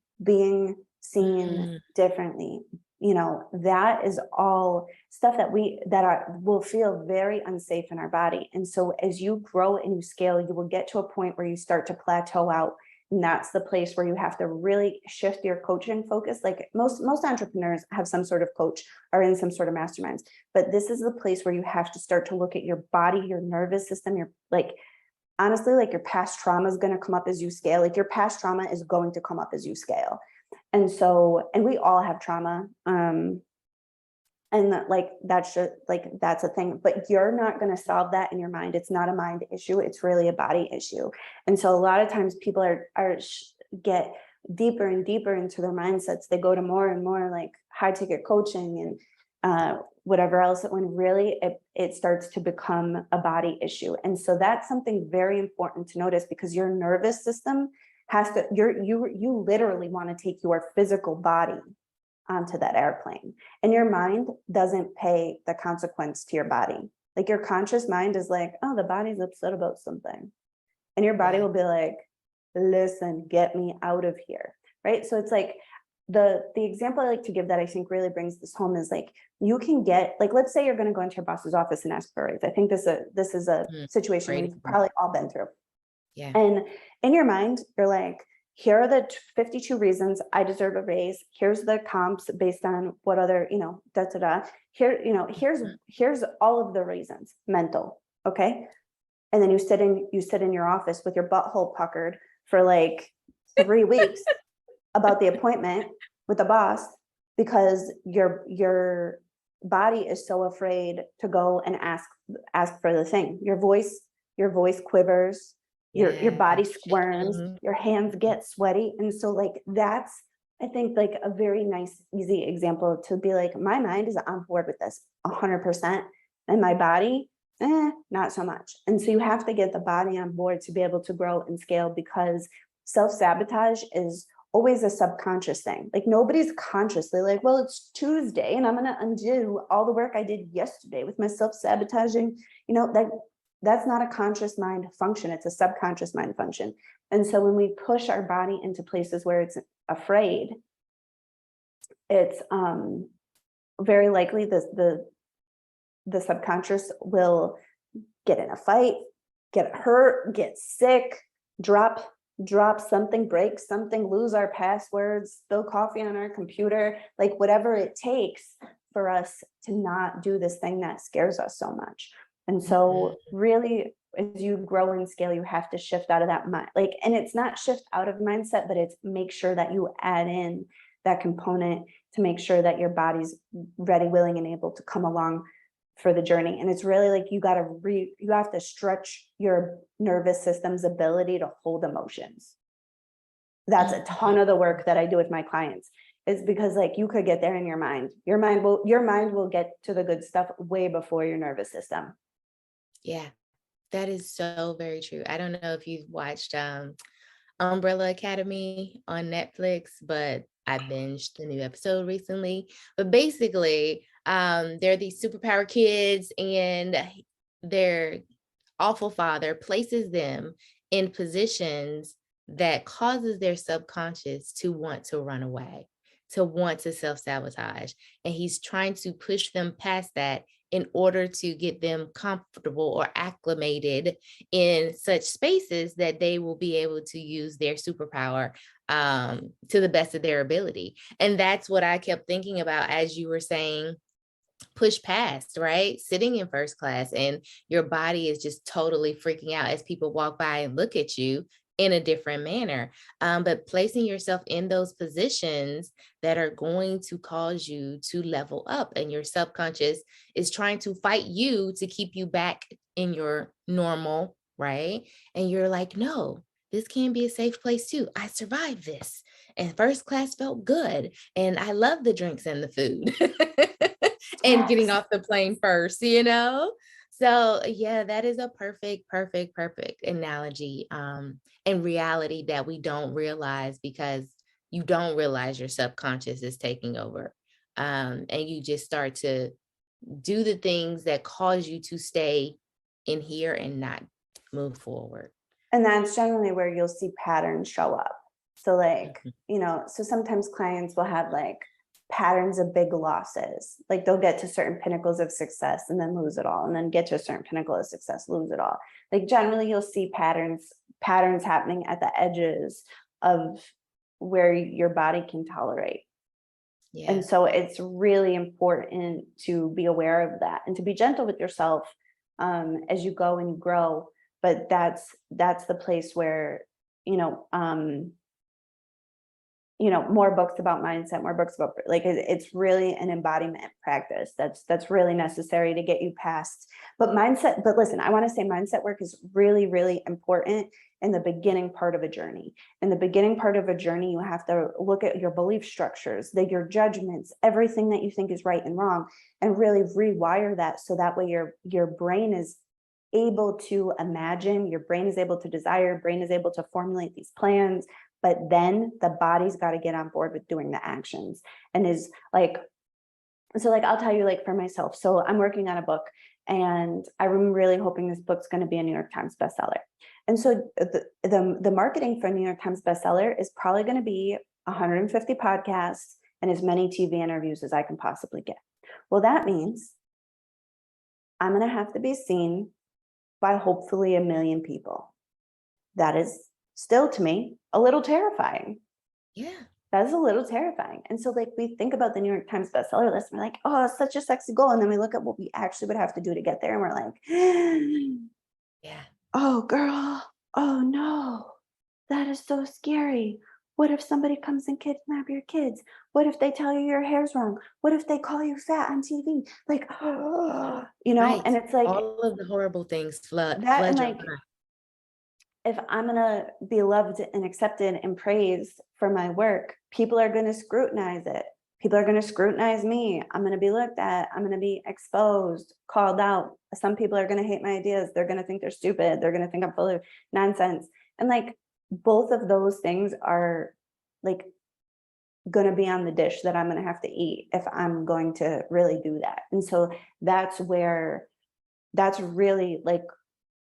you know, that is all stuff that will feel very unsafe in our body. And so as you grow and you scale, you will get to a point where you start to plateau out. And that's the place where you have to really shift your coaching focus. Like most entrepreneurs have some sort of coach or in some sort of masterminds, but this is the place where you have to start to look at your body, your nervous system, your, like, honestly, like your past trauma is going to come up as you scale. Like your past trauma is going to come up as you scale. And so, and we all have trauma. And that, like, that's a thing, but you're not going to solve that in your mind. It's not a mind issue. It's really a body issue. And so a lot of times people get deeper and deeper into their mindsets. They go to more and more like high ticket coaching and whatever else, when really it starts to become a body issue. And so that's something very important to notice, because your nervous system you literally want to take your physical body onto that airplane, and your mind doesn't pay the consequence to your body. Like your conscious mind is like, oh, the body's upset about something, and your body will be like, listen, get me out of here, right? So it's like the example I like to give that I think really brings this home is like, you can get, like, let's say you're going to go into your boss's office and ask for a raise. I think this is a situation we've probably all been through. Yeah. And in your mind, you're like, here are the 52 reasons I deserve a raise. Here's the comps based on what other, you know, Here, you know, here's all of the reasons, mental. Okay. And then you sit in your office with your butthole puckered for like 3 weeks about the appointment with the boss, because your body is so afraid to go and ask for the thing. Your voice quivers. Your body squirms, your hands get sweaty. And so like, that's, I think, like a very nice, easy example to be like, my mind is on board with this 100%. And my body, not so much. And so you have to get the body on board to be able to grow and scale, because self-sabotage is always a subconscious thing. Like nobody's consciously like, well, it's Tuesday and I'm going to undo all the work I did yesterday with my self-sabotaging, you know, that's not a conscious mind function. It's a subconscious mind function. And so when we push our body into places where it's afraid, it's very likely the subconscious will get in a fight, get hurt, get sick, drop something, break something, lose our passwords, spill coffee on our computer, like whatever it takes for us to not do this thing that scares us so much. And so really, as you grow and scale, you have to shift out of that mind. Like, and it's not shift out of mindset, but it's make sure that you add in that component to make sure that your body's ready, willing, and able to come along for the journey. And it's really like, you have to stretch your nervous system's ability to hold emotions. That's a ton of the work that I do with my clients, is because like you could get there in your mind. Your mind will get to the good stuff way before your nervous system. Yeah, that is so very true. I don't know if you've watched Umbrella Academy on Netflix, but I binged the new episode recently. But basically, there are these superpower kids, and their awful father places them in positions that causes their subconscious to want to run away, to want to self-sabotage. And he's trying to push them past that in order to get them comfortable or acclimated in such spaces that they will be able to use their superpower to the best of their ability. And that's what I kept thinking about as you were saying, push past, right? Sitting in first class and your body is just totally freaking out as people walk by and look at you in a different manner. But placing yourself in those positions that are going to cause you to level up, and your subconscious is trying to fight you to keep you back in your normal, right? And you're like, no, this can be a safe place too. I survived this. And first class felt good. And I love the drinks and the food. And getting off the plane first, you know? So yeah, that is a perfect analogy. And reality that we don't realize because you don't realize your subconscious is taking over. And you just start to do the things that cause you to stay in here and not move forward. And that's generally where you'll see patterns show up. So like, Mhm. so sometimes clients will have like patterns of big losses. Like they'll get to certain pinnacles of success and then lose it all, and then get to a certain pinnacle of success, lose it all. Like generally you'll see patterns happening at the edges of where your body can tolerate. Yeah. And so it's really important to be aware of that and to be gentle with yourself as you go and you grow. But that's the place where, you know, um, more books about mindset, more books about like it's really an embodiment practice that's really necessary to get you past. But mindset, but listen, I want to say mindset work is really, really important in the beginning part of a journey. In the beginning part of a journey, you have to look at your belief structures, your judgments, everything that you think is right and wrong, and really rewire that so that way your brain is able to imagine, your brain is able to desire, your brain is able to formulate these plans, but then the body's got to get on board with doing the actions. And is like, so like I'll tell you, like for myself, so I'm working on a book and I'm really hoping this book's going to be a New York Times bestseller. And so the marketing for a New York Times bestseller is probably going to be 150 podcasts and as many TV interviews as I can possibly get. Well, that means I'm going to have to be seen by hopefully 1 million people. That is still to me a little terrifying. Yeah. That's a little terrifying. And so like we think about the New York Times bestseller list, and we're like, oh, it's such a sexy goal. And then we look at what we actually would have to do to get there. And we're like, Yeah. oh girl, oh no, that is so scary. What if somebody comes and kidnap your kids? What if they tell you your hair's wrong? What if they call you fat on TV? Like, Right. and it's like All of the horrible things that, and flood your like mind. if I'm going to be loved and accepted and praised for my work, people are going to scrutinize it. People are going to scrutinize me. I'm going to be looked at. I'm going to be exposed, called out. Some people are going to hate my ideas. They're going to think they're stupid. They're going to think I'm full of nonsense. And like both of those things are like going to be on the dish that I'm going to have to eat if I'm going to really do that. And so that's really like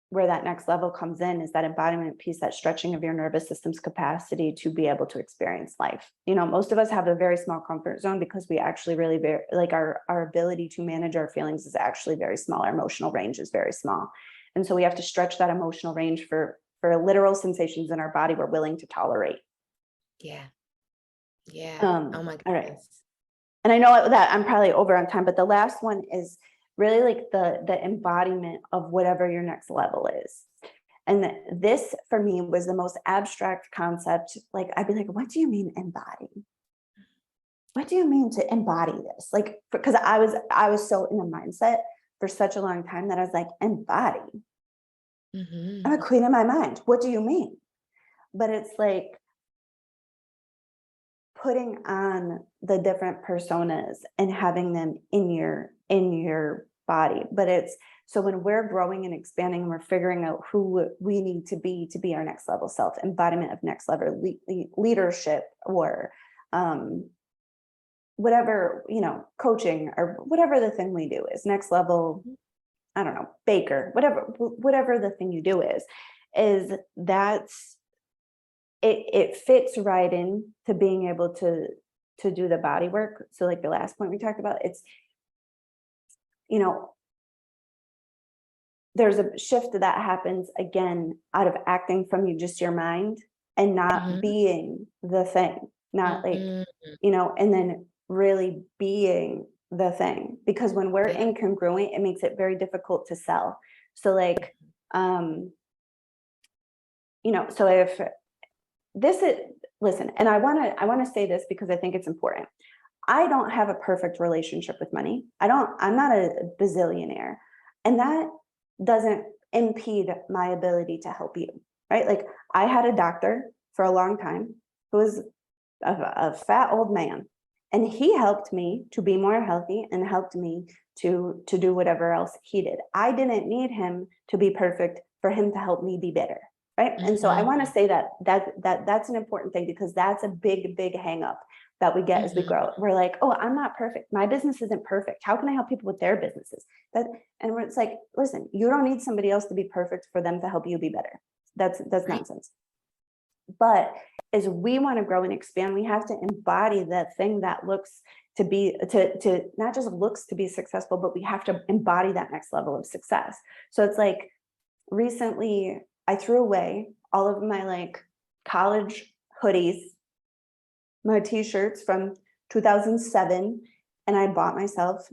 where that next level comes in, is that embodiment piece, that stretching of your nervous system's capacity to be able to experience life. Most of us have a very small comfort zone because we actually really like our ability to manage our feelings is actually very small. Our emotional range is very small. And so we have to stretch that emotional range for literal sensations in our body we're willing to tolerate. Yeah. Yeah. Oh my All right. goodness. And I know that I'm probably over on time, but the last one is really like the embodiment of whatever your next level is. And this for me was the most abstract concept. Like I'd be like, what do you mean embody? What do you mean to embody this? Like, because I was so in the mindset for such a long time that I was like, embody. I'm a Mm-hmm. queen in my mind. What do you mean? But it's like putting on the different personas and having them in your body. But it's so when we're growing and expanding and we're figuring out who we need to be our next level self, embodiment of next level leadership, or whatever, coaching, or whatever the thing we do is next level, I don't know, baker, whatever the thing you do is that's it fits right in to being able to do the body work. So like the last point we talked about, it's, there's a shift that happens again out of acting from just your mind and not Mm-hmm. being the thing, not like, Mm-hmm. and then really being the thing. Because when we're Yeah. incongruent, it makes it very difficult to sell. So like, so if this is, listen, and I want to say this because I think it's important. I don't have a perfect relationship with money. I'm not a bazillionaire. And that doesn't impede my ability to help you, right? Like I had a doctor for a long time who was a fat old man. And he helped me to be more healthy and helped me to do whatever else he did. I didn't need him to be perfect for him to help me be better. Right. And so I want to say that's an important thing, because that's a big hang up that we get as we grow. We're like, oh, I'm not perfect. My business isn't perfect. How can I help people with their businesses? And it's like, listen, you don't need somebody else to be perfect for them to help you be better. That's nonsense. But as we want to grow and expand, we have to embody that thing that looks to be to not just looks to be successful, but we have to embody that next level of success. So it's like, recently I threw away all of my like college hoodies, my t-shirts from 2007, and I bought myself,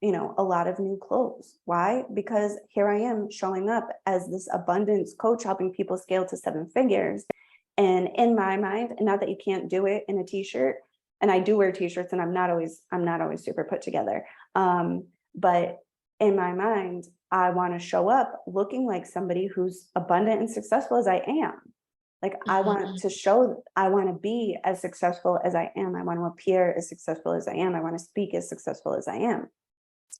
a lot of new clothes. Why? Because here I am showing up as this abundance coach, helping people scale to 7 figures. And in my mind, and not that you can't do it in a t-shirt, and I do wear t-shirts and I'm not always super put together. But in my mind, I want to show up looking like somebody who's abundant and successful as I am. Like I want to be as successful as I am. I want to appear as successful as I am. I want to speak as successful as I am.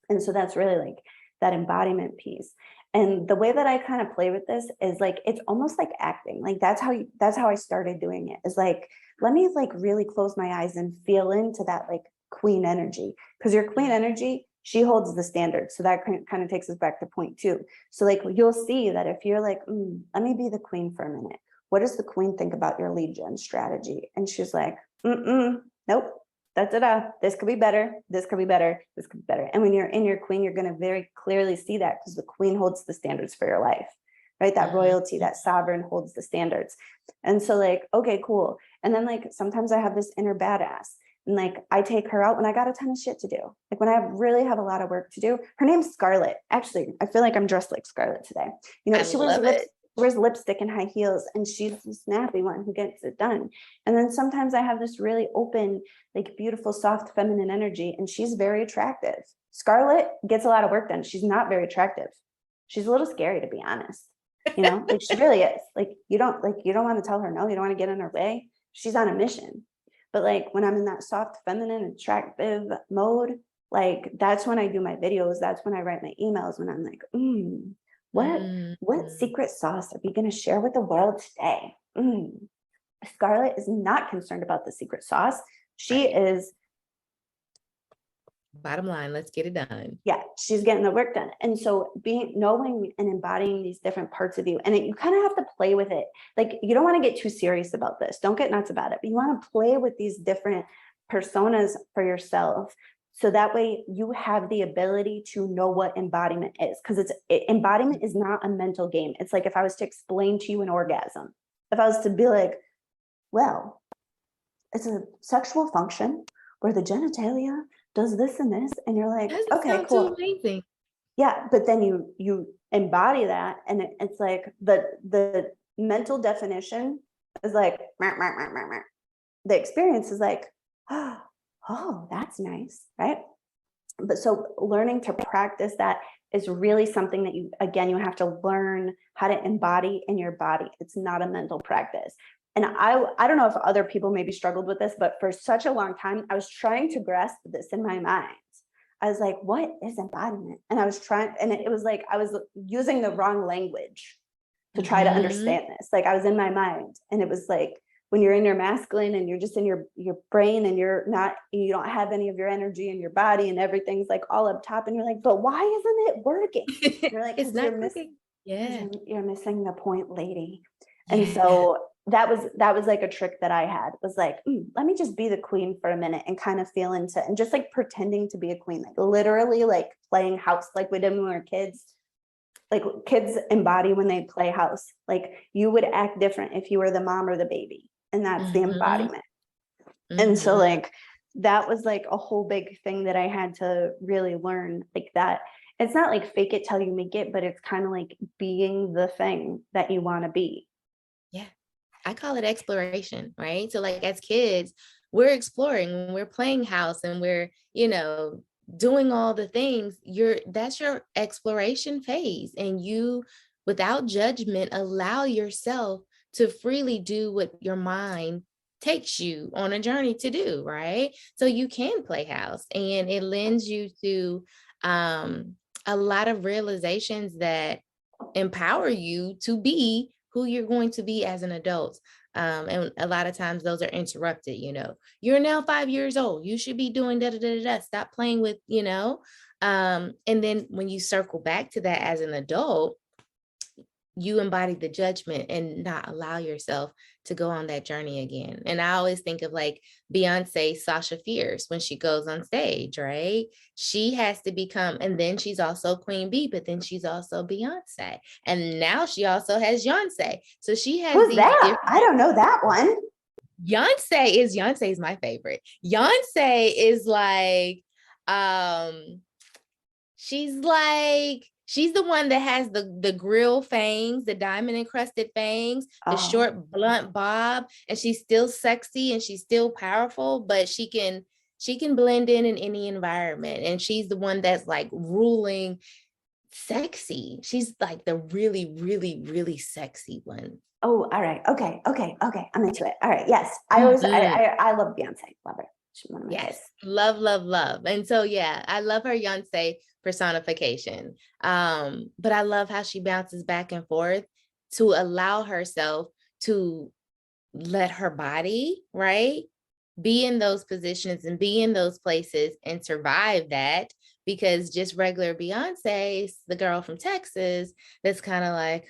And so that's really like that embodiment piece. And the way that I kind of play with this is like, it's almost like acting. Like that's how I started doing it, is like, let me like really close my eyes and feel into that like queen energy, because your queen energy, she holds the standard. So that kind of takes us back to point 2. So like, you'll see that if you're like, let me be the queen for a minute. What does the queen think about your lead gen strategy? And she's like, nope. This could be better. This could be better. This could be better. And when you're in your queen, you're going to very clearly see that, because the queen holds the standards for your life, right? That royalty, that sovereign holds the standards. And so like, okay, cool. And then like, sometimes I have this inner badass, and like, I take her out when I got a ton of shit to do. Like when I really have a lot of work to do. Her name's Scarlett. Actually, I feel like I'm dressed like Scarlett today. She wears lipstick and high heels, and she's the snappy one who gets it done. And then sometimes I have this really open, like beautiful, soft, feminine energy, and she's very attractive. Scarlett gets a lot of work done. She's not very attractive. She's a little scary, to be honest. Like she really is. Like you don't want to tell her no, you don't want to get in her way. She's on a mission. But like when I'm in that soft, feminine, attractive mode, like that's when I do my videos. That's when I write my emails, when I'm like, what secret sauce are we going to share with the world today? Scarlett is not concerned about the secret sauce. She is, bottom line, let's get it done. Yeah, she's getting the work done. And so knowing and embodying these different parts of you, and you kind of have to play with it. Like you don't want to get too serious about this. Don't get nuts about it, but you want to play with these different personas for yourself. So that way you have the ability to know what embodiment is, because embodiment is not a mental game. It's like if I was to explain to you an orgasm, if I was to be like, well, it's a sexual function where the genitalia does this and this, and you're like, okay, cool. Amazing. Yeah, but then you embody that, and it's like the mental definition is like, the experience is like, oh, that's nice, right? But so learning to practice that is really something that you have to learn how to embody in your body. It's not a mental practice. And I don't know if other people maybe struggled with this, but for such a long time, I was trying to grasp this in my mind. I was like, what is embodiment? And I was trying, and it was like, I was using the wrong language to try to understand this. Like I was in my mind, and it was like, when you're in your masculine and you're just in your brain, and you don't have any of your energy in your body, and everything's like all up top, and you're like, but why isn't it working? And you're like, it's not working. Yeah. You're missing the point, lady. Yeah. And so that was like a trick that I had, was like, let me just be the queen for a minute and kind of feel into, and just like pretending to be a queen, like literally like playing house, like we did when we were kids. Like kids embody when they play house. Like you would act different if you were the mom or the baby. And that's the embodiment. And so like, that was like a whole big thing that I had to really learn, like that. It's not like fake it till you make it, but it's kind of like being the thing that you want to be. Yeah. I call it exploration, right? So like as kids, we're exploring, we're playing house, and we're, doing all the things. That's your exploration phase. And you, without judgment, allow yourself to freely do what your mind takes you on a journey to do, right? So you can play house, and it lends you to a lot of realizations that empower you to be who you're going to be as an adult. And a lot of times those are interrupted, you're now 5 years old. You should be doing da da da da. Stop playing with, and then when you circle back to that as an adult, you embody the judgment and not allow yourself to go on that journey again. And I always think of like Beyonce, Sasha Fierce, when she goes on stage, right? She has to become, and then she's also Queen Bee, but then she's also Beyonce. And now she also has Beyonce. So she has Who's these that? different. I don't know that one. Beyonce is my favorite. Beyonce is like, she's the one that has the grill fangs, the diamond encrusted fangs, the short blunt bob, and she's still sexy and she's still powerful, but she can blend in any environment. And she's the one that's like ruling sexy. She's like the really, really, really sexy one. Oh, all right. Okay. I'm into it. All right. Yes. I love Beyonce. Love her. She's one of my yes. Love, love, love. And so, yeah, I love her Beyonce personification. But I love how she bounces back and forth to allow herself to let her body, right, be in those positions and be in those places and survive that. Because just regular Beyonce, the girl from Texas, that's kind of like,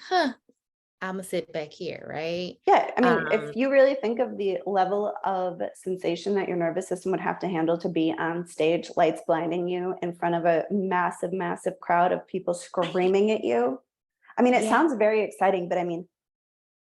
I'm gonna sit back here, right? Yeah, I mean, if you really think of the level of sensation that your nervous system would have to handle to be on stage, lights blinding you in front of a massive, massive crowd of people screaming at you. I mean, it sounds very exciting, but I mean,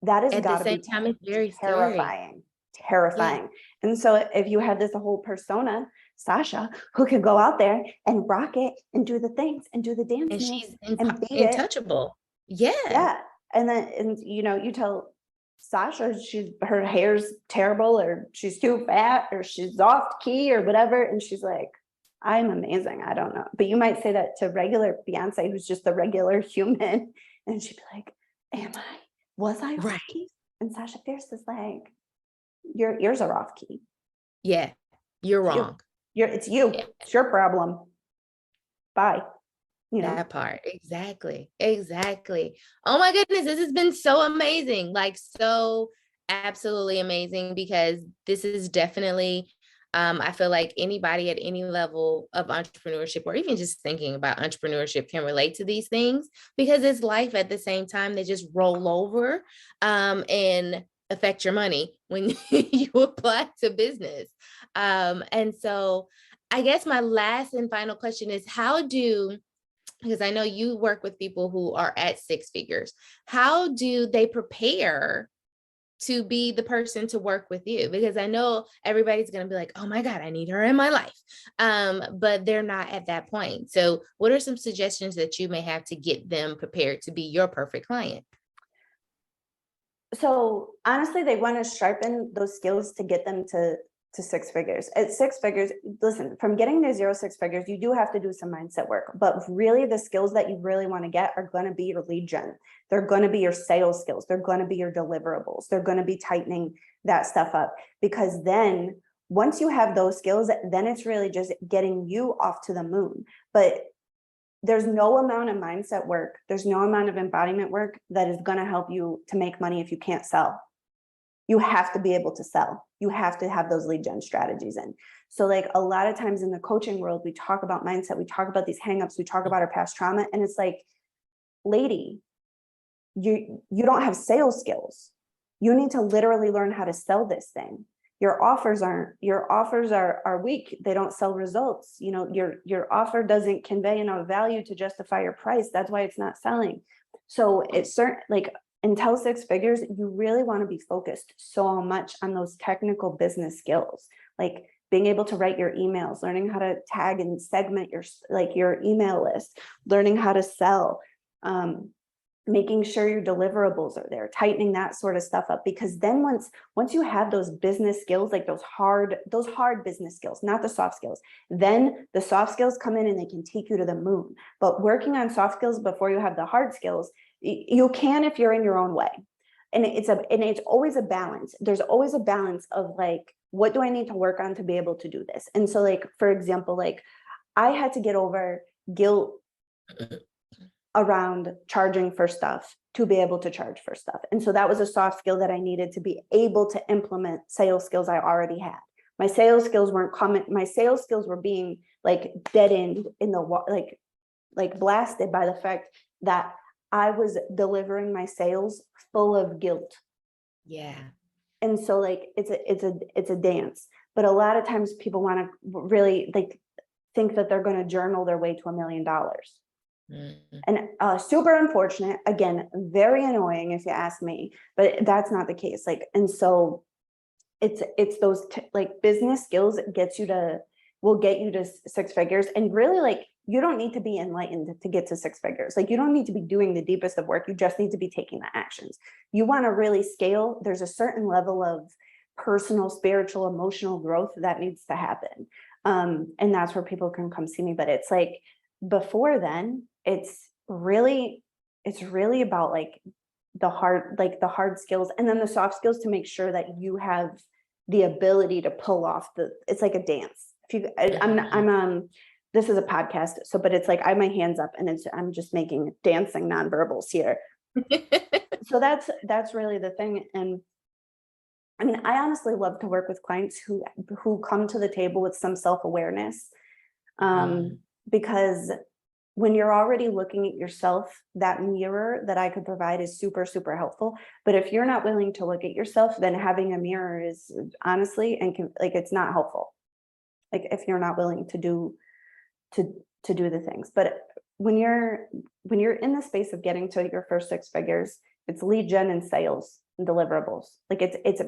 that has got to be time, it's very terrifying. Yeah. And so if you had this whole persona, Sasha, who could go out there and rock it and do the things and do the dance and moves she's and beat intouchable. it. Yeah. And then, and you tell Sasha her hair's terrible, or she's too fat, or she's off key, or whatever, and she's like, I'm amazing. I don't know. But you might say that to regular Beyonce, who's just a regular human, and she'd be like, was I off key? And Sasha Fierce is like, your ears are off key. Yeah, you're wrong. It's you. Yeah. It's your problem. Bye. That part. Exactly. Oh my goodness, this has been so amazing. Like, so absolutely amazing, because this is definitely, I feel like anybody at any level of entrepreneurship, or even just thinking about entrepreneurship, can relate to these things, because it's life at the same time. They just roll over and affect your money when you apply to business. And so I guess my last and final question is, because I know you work with people who are at six figures, how do they prepare to be the person to work with you? Because I know everybody's going to be like, oh my God, I need her in my life. But they're not at that point. So what are some suggestions that you may have to get them prepared to be your perfect client? So honestly, they want to sharpen those skills to get them to six figures. At six figures, listen, from getting to 6 figures, you do have to do some mindset work, but really the skills that you really want to get are going to be your lead gen. They're going to be your sales skills. They're going to be your deliverables. They're going to be tightening that stuff up, because then once you have those skills, then it's really just getting you off to the moon. But there's no amount of mindset work, there's no amount of embodiment work that is going to help you to make money if you can't sell. You have to be able to sell. You have to have those lead gen strategies in. So like a lot of times in the coaching world, we talk about mindset, we talk about these hangups, we talk about our past trauma, and it's like, lady, you don't have sales skills. You need to literally learn how to sell this thing. Your offers are weak. They don't sell results. Your offer doesn't convey enough value to justify your price. That's why it's not selling. So it's certain, like, until 6 figures, you really want to be focused so much on those technical business skills, like being able to write your emails, learning how to tag and segment your email list, learning how to sell, making sure your deliverables are there, tightening that sort of stuff up. Because then once you have those business skills, like those hard business skills, not the soft skills, then the soft skills come in and they can take you to the moon. But working on soft skills before you have the hard skills, you can if you're in your own way. and it's always a balance. There's always a balance of like, what do I need to work on to be able to do this? And so like, for example, like I had to get over guilt around charging for stuff to be able to charge for stuff. And so that was a soft skill that I needed to be able to implement sales skills I already had. My sales skills weren't coming. My sales skills were being like deadened in the like blasted by the fact that I was delivering my sales full of guilt. Yeah. And so like it's a dance. But a lot of times people want to really like think that they're going to journal their way to $1 million. Mm-hmm. And super unfortunate, again, very annoying if you ask me, but that's not the case. Like, and so it's those like business skills will get you to six figures. And really, like, you don't need to be enlightened to get to six figures. Like, you don't need to be doing the deepest of work. You just need to be taking the actions. You want to really scale. There's a certain level of personal, spiritual, emotional growth that needs to happen. And that's where people can come see me. But it's like, before then, it's really about like the hard skills, and then the soft skills to make sure that you have the ability to pull off it's like a dance. I'm this is a podcast, so, but it's like I have my hands up and I'm just making dancing nonverbals here. So that's really the thing. And I mean, I honestly love to work with clients who come to the table with some self-awareness, because when you're already looking at yourself, that mirror that I could provide is super, super helpful. But if you're not willing to look at yourself, then having a mirror is honestly, like, it's not helpful. Like, if you're not willing to do the things. But when you're in the space of getting to your first six figures, it's lead gen and sales and deliverables. Like, it's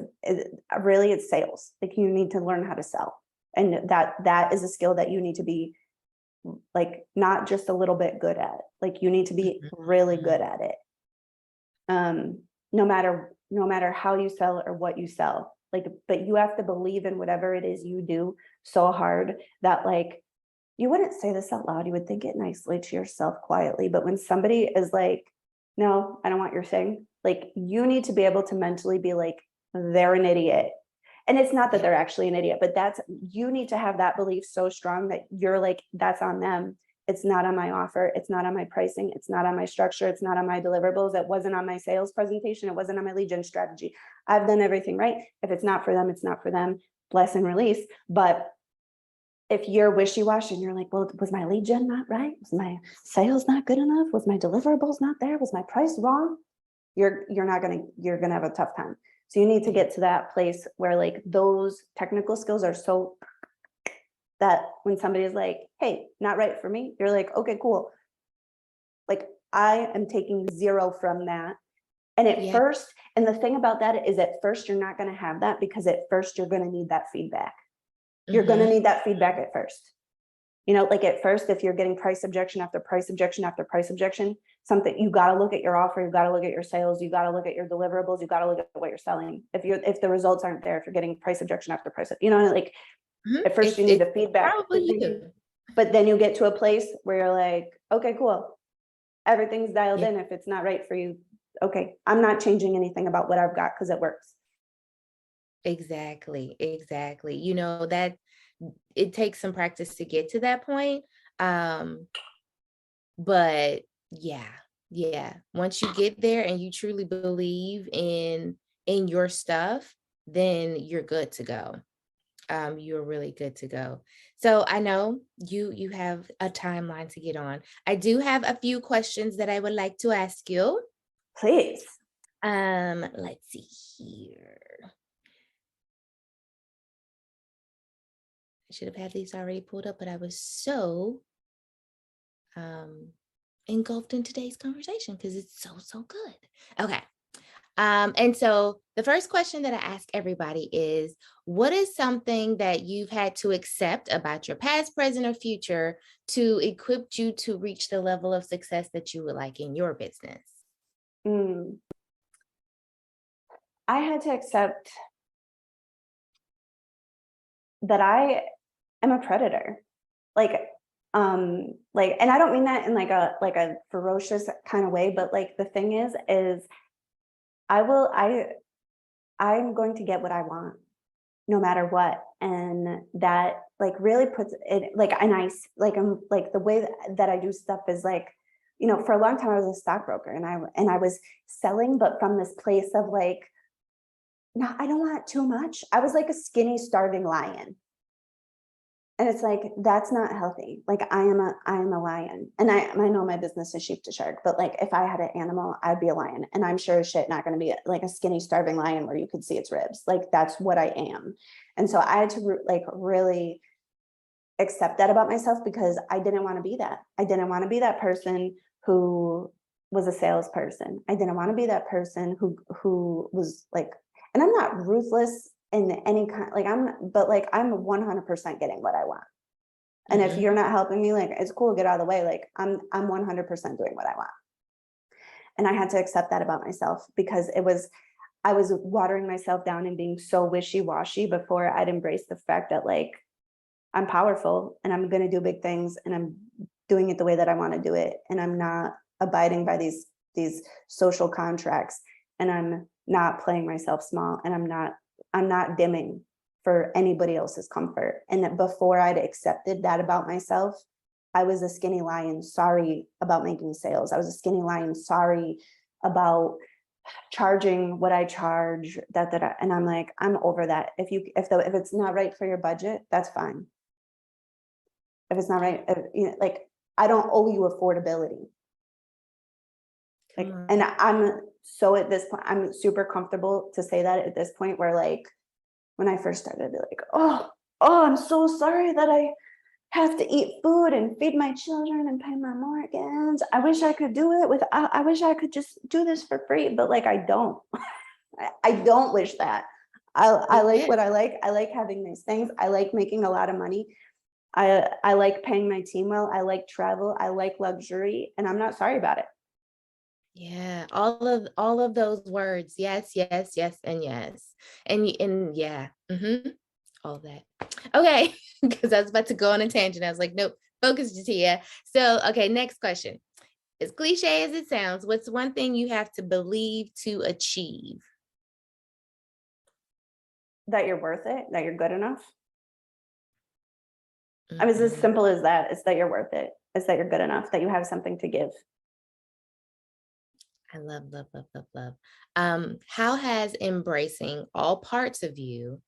really sales. Like, you need to learn how to sell. And that is a skill that you need to be, like, not just a little bit good at. Like, you need to be really good at it. No matter how you sell or what you sell. Like, but you have to believe in whatever it is you do so hard that, like, you wouldn't say this out loud. You would think it nicely to yourself quietly. But when somebody is like, no, I don't want your thing, like, you need to be able to mentally be like, they're an idiot. And it's not that they're actually an idiot, but you need to have that belief so strong that you're like, that's on them. It's not on my offer. It's not on my pricing. It's not on my structure. It's not on my deliverables. It wasn't on my sales presentation. It wasn't on my lead gen strategy. I've done everything right. If it's not for them, it's not for them. Bless and release. But if you're wishy-washy and you're like, well, was my lead gen not right? Was my sales not good enough? Was my deliverables not there? Was my price wrong? You're gonna have a tough time. So you need to get to that place where, like, those technical skills are so that when somebody is like, hey, not right for me, you're like, okay, cool. Like, I am taking 0 from that. And at first, and the thing about that is, at first, you're not going to have that, because at first you're going to need that feedback. You're going to need that feedback at first. You know, like, at first, if you're getting price objection after price objection after price objection, something, you got to look at your offer, you got to look at your sales, you got to look at your deliverables, you got to look at what you're selling. If the results aren't there, if you're getting price objection after price, you know, like, at first you need the feedback, but then you get to a place where you're like, okay, cool. Everything's dialed in. If it's not right for you, okay, I'm not changing anything about what I've got because it works. Exactly. You know, that it takes some practice to get to that point. But yeah. Once you get there and you truly believe in your stuff, then you're good to go. You're really good to go. So I know you have a timeline to get on. I do have a few questions that I would like to ask you. Please. Let's see here. I should have had these already pulled up, but I was so engulfed in today's conversation because it's so good. Okay. And so the first question that I ask everybody is, what is something that you've had to accept about your past, present, or future to equip you to reach the level of success that you would like in your business? I had to accept that I am a predator. And I don't mean that in like a ferocious kind of way, but like, the thing is I'm going to get what I want no matter what. And that like really puts it like a nice, like I'm like the way that I do stuff is like, for a long time I was a stockbroker and I was selling, but from this place of like, no, I don't want too much. I was like a skinny, starving lion. And it's like, that's not healthy. Like I am a lion. And I know my business is sheep to shark, but like if I had an animal, I'd be a lion. And I'm sure as shit not going to be like a skinny, starving lion where you could see its ribs. Like that's what I am. And so I had to like really accept that about myself because I didn't want to be that. I didn't want to be that person who was a salesperson. I didn't want to be that person who was like, and I'm not ruthless in any kind, like I'm 100% getting what I want. And if you're not helping me, like it's cool, get out of the way. Like I'm 100% doing what I want. And I had to accept that about myself because I was watering myself down and being so wishy-washy before I'd embrace the fact that like I'm powerful and I'm going to do big things and I'm doing it the way that I want to do it. And I'm not abiding by these social contracts and I'm not playing myself small and I'm not dimming for anybody else's comfort. And that before I'd accepted that about myself, I was a skinny lion, sorry about making sales. I was a skinny lion, sorry about charging what I charge, that. And I'm like, I'm over that. If it's not right for your budget, that's fine. If it's not right, like I don't owe you affordability. Like, and I'm so at this point, I'm super comfortable to say that at this point where like, when I first started, I'd be like, oh, I'm so sorry that I have to eat food and feed my children and pay my mortgage. I wish I could do it I wish I could just do this for free, but like, I don't, I don't wish that. I like what I like. I like having these things. I like making a lot of money. I like paying my team well. I like travel. I like luxury, and I'm not sorry about it. Yeah, all of those words. Yes, yes, yes, and yes. And yeah. All that. Okay, because I was about to go on a tangent. I was like, nope, focus, Jatia. So, okay, next question. As cliche as it sounds, what's one thing you have to believe to achieve? That you're worth it, that you're good enough. I mean, it's as simple as that. It's that you're worth it. It's that you're good enough, that you have something to give. I love, love, love, love, love. How has embracing all parts of you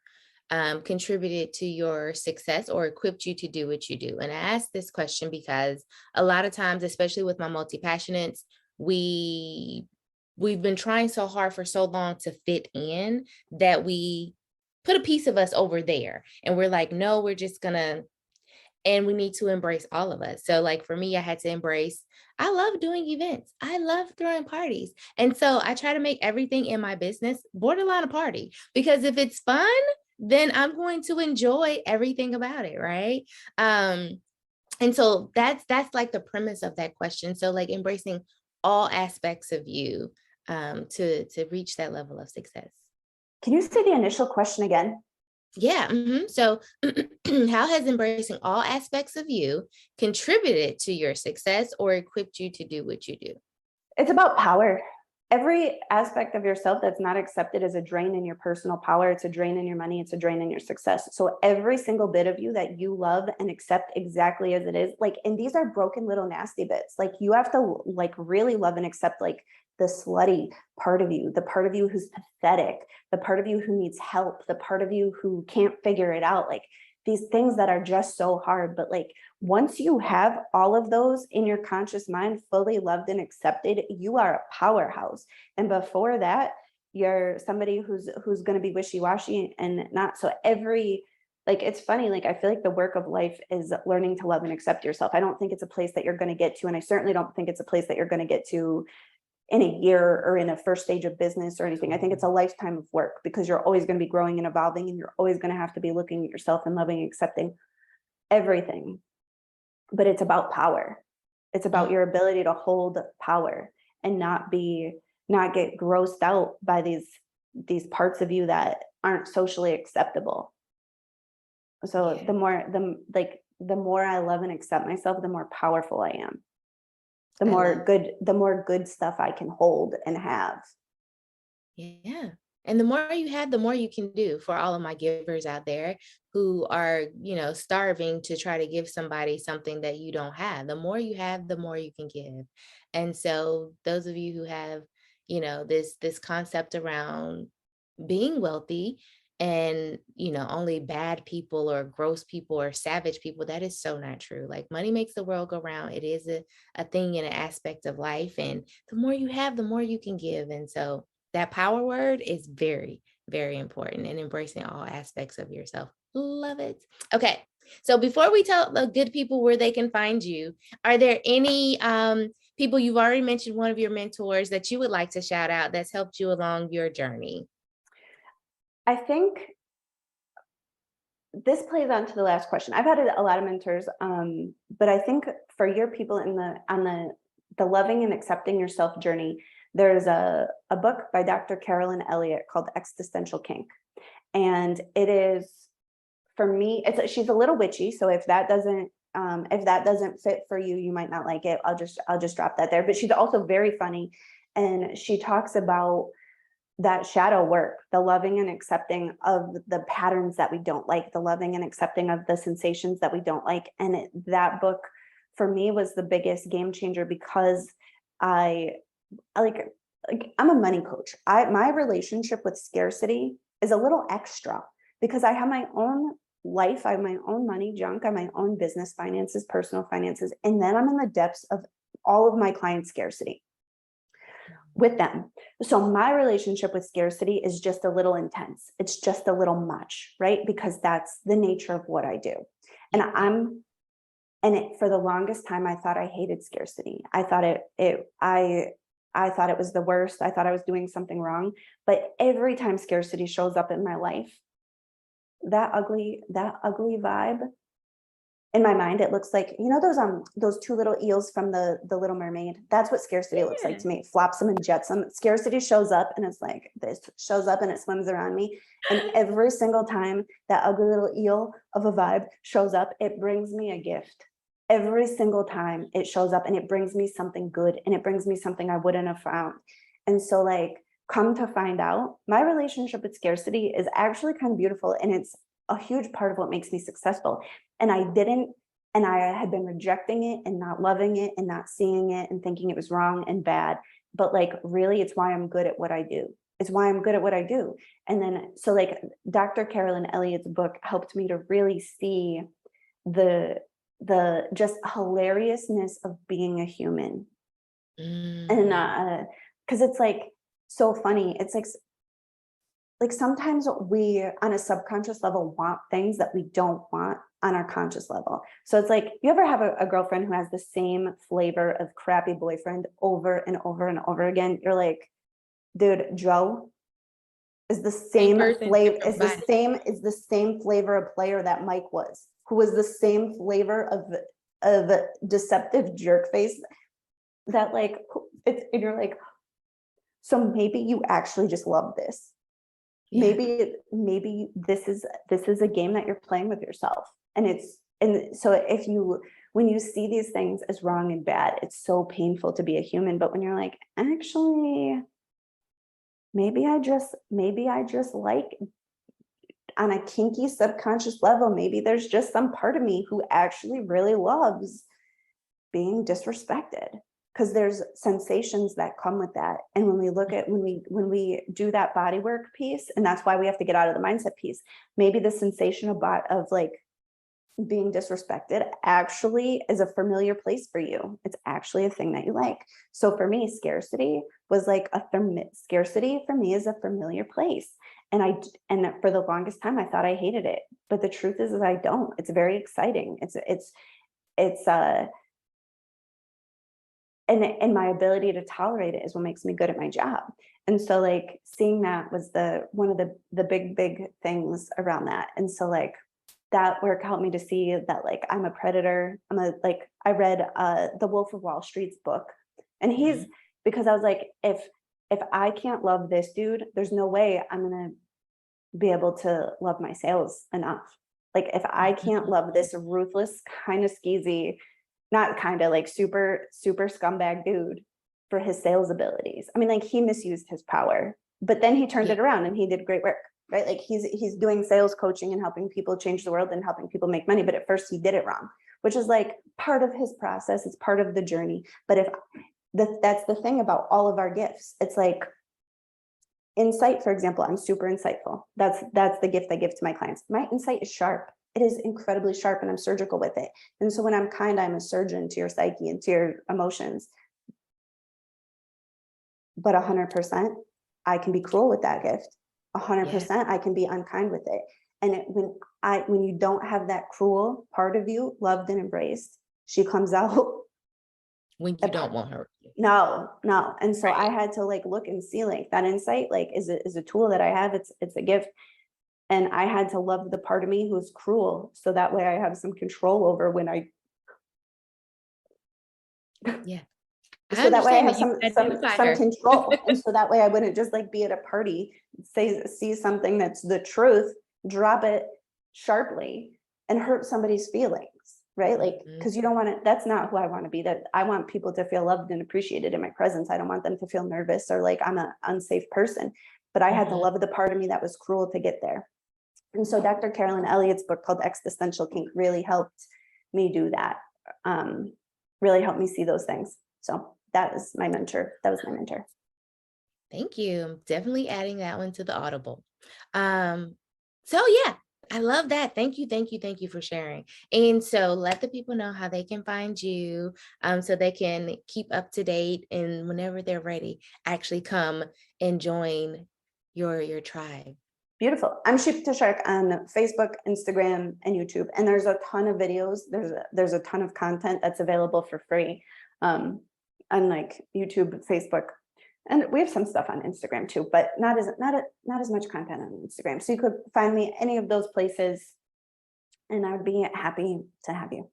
contributed to your success or equipped you to do what you do? And I ask this question because a lot of times, especially with my multi-passionates, we've been trying so hard for so long to fit in that we put a piece of us over there and we're like, no, we're just gonna, and we need to embrace all of us. So like for me, I had to embrace, I love doing events. I love throwing parties. And so I try to make everything in my business borderline a party, because if it's fun, then I'm going to enjoy everything about it. Right. And so that's like the premise of that question. So like embracing all aspects of you to reach that level of success. Can you say the initial question again? Yeah. So, how has embracing all aspects of you contributed to your success or equipped you to do what you do? It's about power. Every aspect of yourself that's not accepted is a drain in your personal power. It's a drain in your money. It's a drain in your success. So every single bit of you that you love and accept exactly as it is, like, and these are broken little nasty bits. Like you have to like really love and accept like the slutty part of you, the part of you who's pathetic, the part of you who needs help, the part of you who can't figure it out. Like these things that are just so hard. But like once you have all of those in your conscious mind, fully loved and accepted, you are a powerhouse. And before that, you're somebody who's going to be wishy-washy and not. So every, like, it's funny, like I feel like the work of life is learning to love and accept yourself. I don't think it's a place that you're going to get to, and I certainly don't think it's a place that you're going to get to in a year or in a first stage of business or anything. I think it's a lifetime of work, because you're always going to be growing and evolving, and you're always going to have to be looking at yourself and loving and accepting everything. But it's about power. It's about your ability to hold power and not get grossed out by these parts of you that aren't socially acceptable. So Yeah. the more I love and accept myself, the more powerful I am. The I more love, good stuff I can hold and have. Yeah. And the more you have, the more you can do, for all of my givers out there who are, starving to try to give somebody something that you don't have. The more you have, the more you can give. And so those of you who have, this concept around being wealthy and, only bad people or gross people or savage people, that is so not true. Like, money makes the world go round. It is a thing and an aspect of life. And the more you have, the more you can give. And so that power word is very, very important, in embracing all aspects of yourself. Love it. Okay. So before we tell the good people where they can find you, are there any people, you've already mentioned one of your mentors, that you would like to shout out that's helped you along your journey? I think this plays on to the last question. I've had a lot of mentors, but I think for your people on the loving and accepting yourself journey, there's a book by Dr. Carolyn Elliott called Existential Kink. And it is, for me, she's a little witchy. So if that doesn't fit for you, you might not like it. I'll just drop that there. But she's also very funny. And she talks about that shadow work, the loving and accepting of the patterns that we don't like, the loving and accepting of the sensations that we don't like. And that book for me was the biggest game changer, because I like I'm a money coach. My relationship with scarcity is a little extra, because I have my own life, I have my own money junk, I have my own business finances, personal finances, and then I'm in the depths of all of my clients' scarcity with them. So my relationship with scarcity is just a little intense. It's just a little much, right? Because that's the nature of what I do. And for the longest time, I thought I hated scarcity. I thought I thought it was the worst. I thought I was doing something wrong. But every time scarcity shows up in my life, that ugly vibe, in my mind, it looks like, those two little eels from the Little Mermaid. That's what scarcity looks like to me. It flops them and jets them. Scarcity shows up and it's like this, shows up and it swims around me. And every single time that ugly little eel of a vibe shows up, it brings me a gift. Every single time it shows up, and it brings me something good, and it brings me something I wouldn't have found. And so, like, come to find out, my relationship with scarcity is actually kind of beautiful, and it's a huge part of what makes me successful. And I had been rejecting it and not loving it and not seeing it and thinking it was wrong and bad. But like, really, it's why I'm good at what I do. It's why I'm good at what I do. And then, so like, Dr. Carolyn Elliott's book helped me to really see the just hilariousness of being a human. And because it's like so funny. It's like sometimes we on a subconscious level want things that we don't want on our conscious level. So it's like, you ever have a girlfriend who has the same flavor of crappy boyfriend over and over and over again? You're like, dude, Joe is the Same same person, flavor, different body. is the same flavor of player that Mike was, who was the same flavor of deceptive jerk face, that like, and you're like, so maybe you actually just love this. Yeah. Maybe this is a game that you're playing with yourself. And so when you see these things as wrong and bad, it's so painful to be a human. But when you're like, actually, maybe I just like, on a kinky subconscious level, maybe there's just some part of me who actually really loves being disrespected, because there's sensations that come with that. And when we do that body work piece, and that's why we have to get out of the mindset piece, maybe the sensation of like being disrespected actually is a familiar place for you. It's actually a thing that you like. So for me, scarcity was like scarcity for me is a familiar place. And for the longest time, I thought I hated it. But the truth is I don't. It's very exciting. And my ability to tolerate it is what makes me good at my job. And so like, seeing that was one of the big things around that. And so like, that work helped me to see that like, I'm a predator. I read the Wolf of Wall Street's book, and because I was like, if I can't love this dude, there's no way I'm gonna be able to love my sales enough. Like, if I can't love this ruthless, kind of skeezy, not kind of, like, super scumbag dude for his sales abilities. I mean, like, he misused his power. But then he turned it around and he did great work, right? Like he's doing sales coaching and helping people change the world and helping people make money. But at first he did it wrong, which is like part of his process. It's part of the journey. But if that's the thing about all of our gifts, it's like insight, for example, I'm super insightful. That's the gift I give to my clients. My insight is sharp. It is incredibly sharp and I'm surgical with it. And so when I'm kind, I'm a surgeon to your psyche and to your emotions. But 100%, I can be cruel with that gift. 100%, I can be unkind with it. And when you don't have that cruel part of you loved and embraced, she comes out when you don't want her. No. And so I had to like look and see like that insight, like is a tool that I have. It's a gift. And I had to love the part of me who's cruel. So that way I have some control over when I. Yeah. So that way I have some control. And so that way I wouldn't just like be at a party, see something that's the truth, drop it sharply and hurt somebody's feelings. Right? Like, because you don't want to, that's not who I want to be. That I want people to feel loved and appreciated in my presence. I don't want them to feel nervous or like I'm an unsafe person. But I had to love the part of me that was cruel to get there. And so Dr. Carolyn Elliott's book called Existential Kink really helped me do that. Really helped me see those things. So that was my mentor. Thank you. I'm definitely adding that one to the Audible. So yeah, I love that. Thank you for sharing. And so let the people know how they can find you, so they can keep up to date and whenever they're ready, actually come and join your tribe. Beautiful. I'm Sheep to Shark on Facebook, Instagram, and YouTube. And there's a ton of videos. There's a ton of content that's available for free on like YouTube, Facebook. And we have some stuff on Instagram too, but not as much content on Instagram. So you could find me any of those places and I would be happy to have you.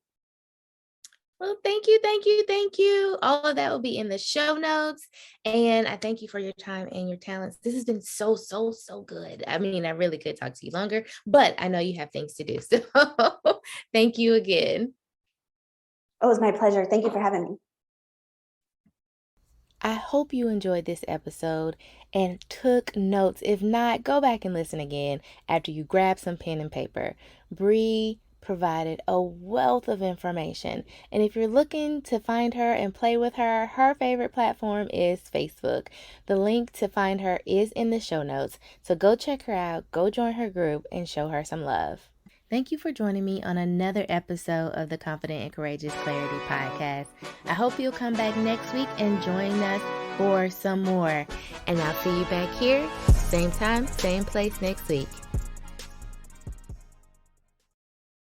Well, thank you. All of that will be in the show notes. And I thank you for your time and your talents. This has been so good. I mean, I really could talk to you longer, but I know you have things to do. So thank you again. Oh, it was my pleasure. Thank you for having me. I hope you enjoyed this episode and took notes. If not, go back and listen again after you grab some pen and paper. Brie provided a wealth of information. And if you're looking to find her and play with her, her favorite platform is Facebook. The link to find her is in the show notes. So go check her out, go join her group, and show her some love. Thank you for joining me on another episode of the Confident and Courageous Clarity Podcast. I hope you'll come back next week and join us for some more. And I'll see you back here, same time, same place next week.